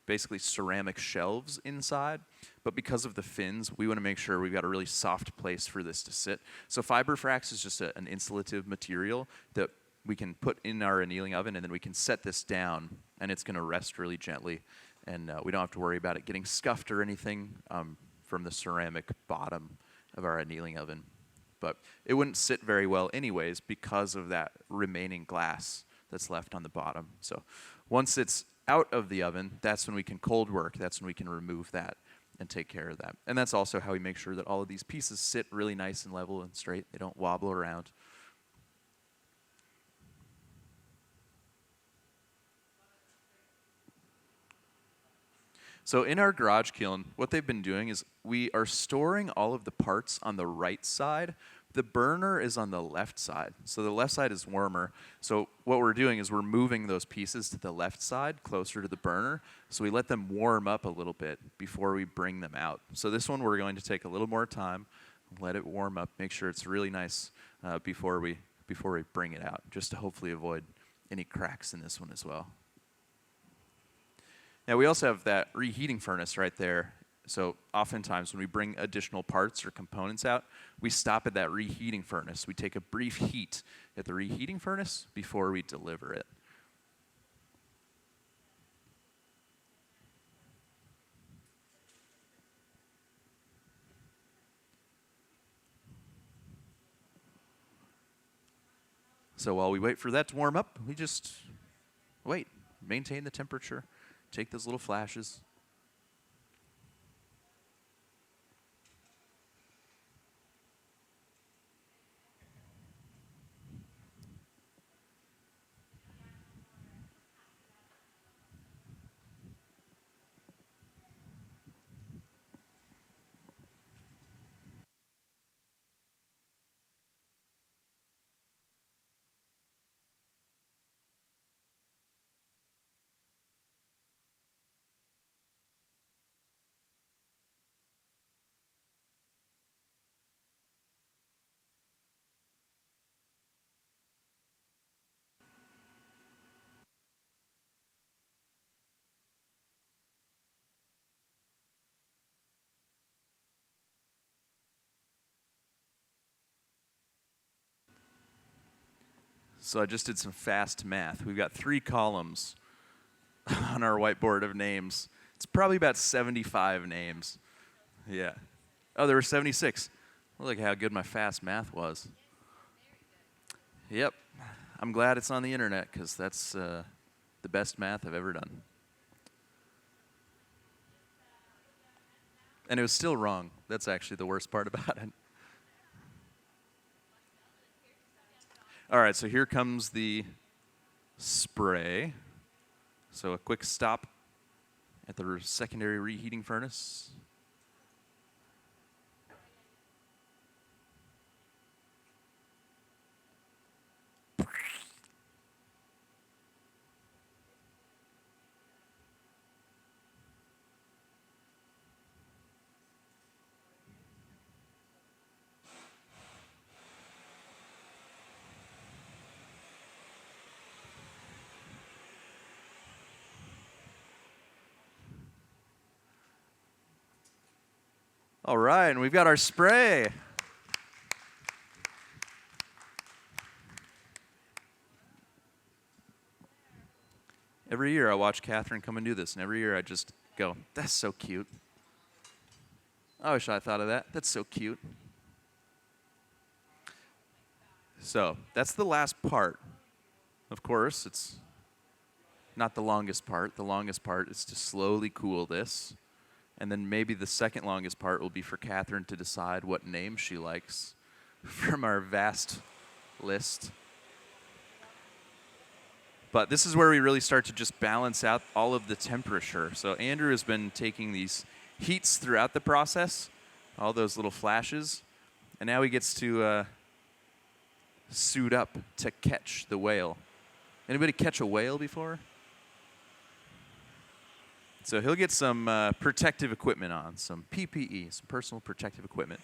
basically ceramic shelves inside. But because of the fins, we want to make sure we've got a really soft place for this to sit. So fiber fracks is just an insulative material that we can put in our annealing oven, and then we can set this down, and it's going to rest really gently. And we don't have to worry about it getting scuffed or anything from the ceramic bottom of our annealing oven. But it wouldn't sit very well anyways because of that remaining glass that's left on the bottom. So once it's out of the oven, that's when we can cold work. That's when we can remove that and take care of that. And that's also how we make sure that all of these pieces sit really nice and level and straight. They don't wobble around. So in our garage kiln, what they've been doing is we are storing all of the parts on the right side. The burner is on the left side. So the left side is warmer. So what we're doing is we're moving those pieces to the left side, closer to the burner. So we let them warm up a little bit before we bring them out. So this one we're going to take a little more time, let it warm up, make sure it's really nice before we bring it out, just to hopefully avoid any cracks in this one as well. Now we also have that reheating furnace right there. So oftentimes when we bring additional parts or components out, we stop at that reheating furnace. We take a brief heat at the reheating furnace before we deliver it. So while we wait for that to warm up, we just wait, maintain the temperature, take those little flashes. So I just did some fast math. We've got 3 columns on our whiteboard of names. It's probably about 75 names. Yeah. Oh, there were 76. Look how good my fast math was. Yep. I'm glad it's on the internet because that's the best math I've ever done. And it was still wrong. That's actually the worst part about it. All right, so here comes the spray. So a quick stop at the secondary reheating furnace. All right, and we've got our spray. Every year I watch Catherine come and do this, and every year I just go, that's so cute. I wish I thought of that. That's so cute. So that's the last part. Of course, it's not the longest part. The longest part is to slowly cool this. And then maybe the second longest part will be for Catherine to decide what name she likes from our vast list. But this is where we really start to just balance out all of the temperature. So Andrew has been taking these heats throughout the process, all those little flashes, and now he gets to suit up to catch the whale. Anybody catch a whale before? So he'll get some protective equipment on, some PPE, some personal protective equipment.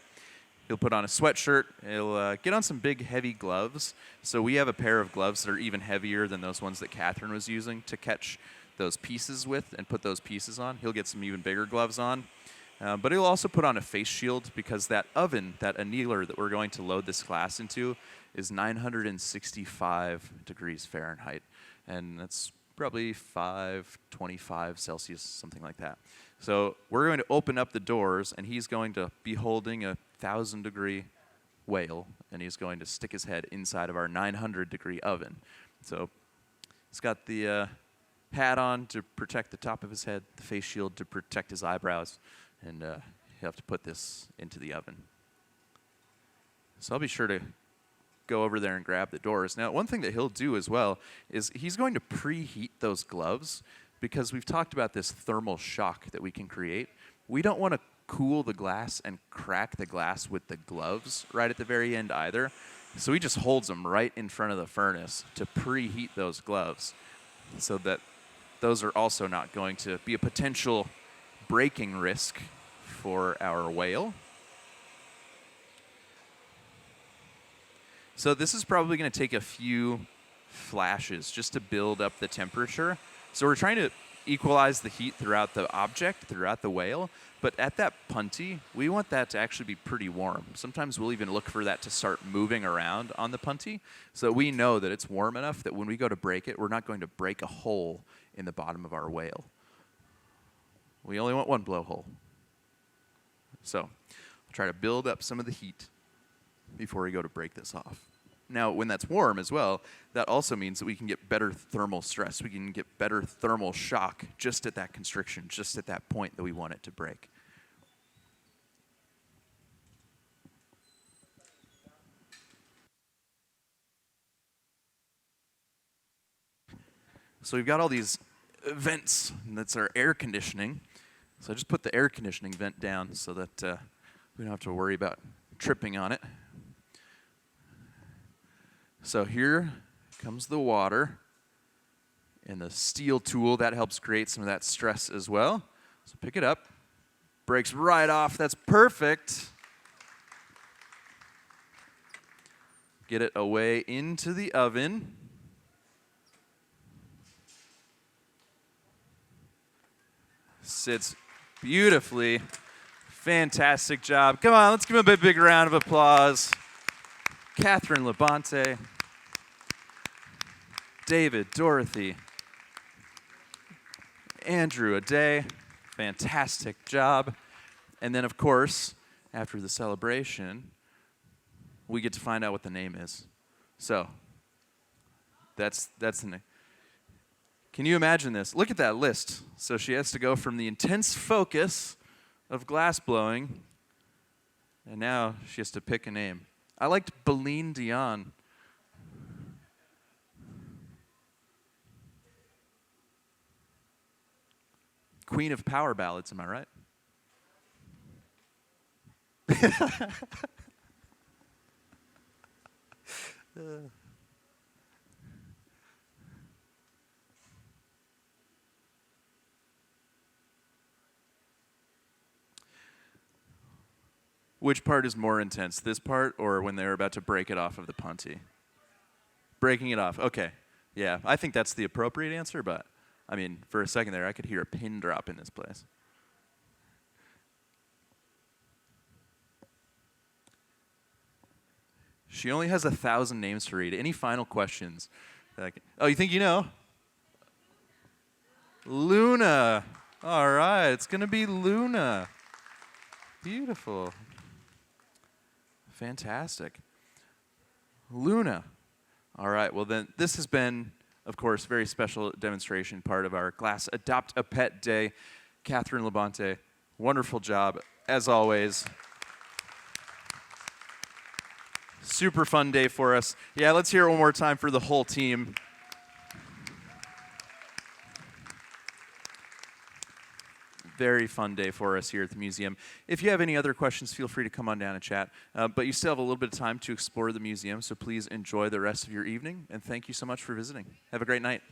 He'll put on a sweatshirt. He'll get on some big, heavy gloves. So we have a pair of gloves that are even heavier than those ones that Catherine was using to catch those pieces with and put those pieces on. He'll get some even bigger gloves on. But he'll also put on a face shield because that oven, that annealer that we're going to load this glass into is 965 degrees Fahrenheit. And that's probably 525 Celsius, something like that. So we're going to open up the doors, and he's going to be holding a 1,000-degree whale, and he's going to stick his head inside of our 900-degree oven. So he's got the hat on to protect the top of his head, the face shield to protect his eyebrows, and he'll have to put this into the oven. So I'll be sure to go over there and grab the doors. Now, one thing that he'll do as well is he's going to preheat those gloves because we've talked about this thermal shock that we can create. We don't want to cool the glass and crack the glass with the gloves right at the very end either. So he just holds them right in front of the furnace to preheat those gloves so that those are also not going to be a potential breaking risk for our whale. So this is probably going to take a few flashes just to build up the temperature. So we're trying to equalize the heat throughout the object, throughout the whale, but at that punty, we want that to actually be pretty warm. Sometimes we'll even look for that to start moving around on the punty so we know that it's warm enough that when we go to break it, we're not going to break a hole in the bottom of our whale. We only want one blowhole. So I'll try to build up some of the heat before we go to break this off. Now, when that's warm as well, that also means that we can get better thermal stress. We can get better thermal shock just at that constriction, just at that point that we want it to break. So we've got all these vents, and that's our air conditioning. So I just put the air conditioning vent down so that we don't have to worry about tripping on it. So here comes the water and the steel tool. That helps create some of that stress as well. So pick it up. Breaks right off. That's perfect. Get it away into the oven. Sits beautifully. Fantastic job. Come on, let's give him a big round of applause. Catherine Labonté, David, Dorothy, Andrew, a day. Fantastic job. And then, of course, after the celebration, we get to find out what the name is. So, that's the name. Can you imagine this? Look at that list. So she has to go from the intense focus of glass blowing, and now she has to pick a name. I liked Beline Dion. Queen of power ballads, am I right? Which part is more intense, this part or when they're about to break it off of the punty? Breaking it off, okay. Yeah, I think that's the appropriate answer, but I mean, for a second there, I could hear a pin drop in this place. She only has 1,000 names to read. Any final questions? Oh, you think you know? Luna. All right, it's going to be Luna. Beautiful. Fantastic. Luna. All right, well then, this has been, of course, a very special demonstration, part of our Glass Adopt a Pet Day. Catherine Labonté, wonderful job, as always. Super fun day for us. Yeah, let's hear it one more time for the whole team. very fun day for us here at the museum. If you have any other questions, feel free to come on down and chat. But you still have a little bit of time to explore the museum, so please enjoy the rest of your evening, and thank you so much for visiting. Have a great night.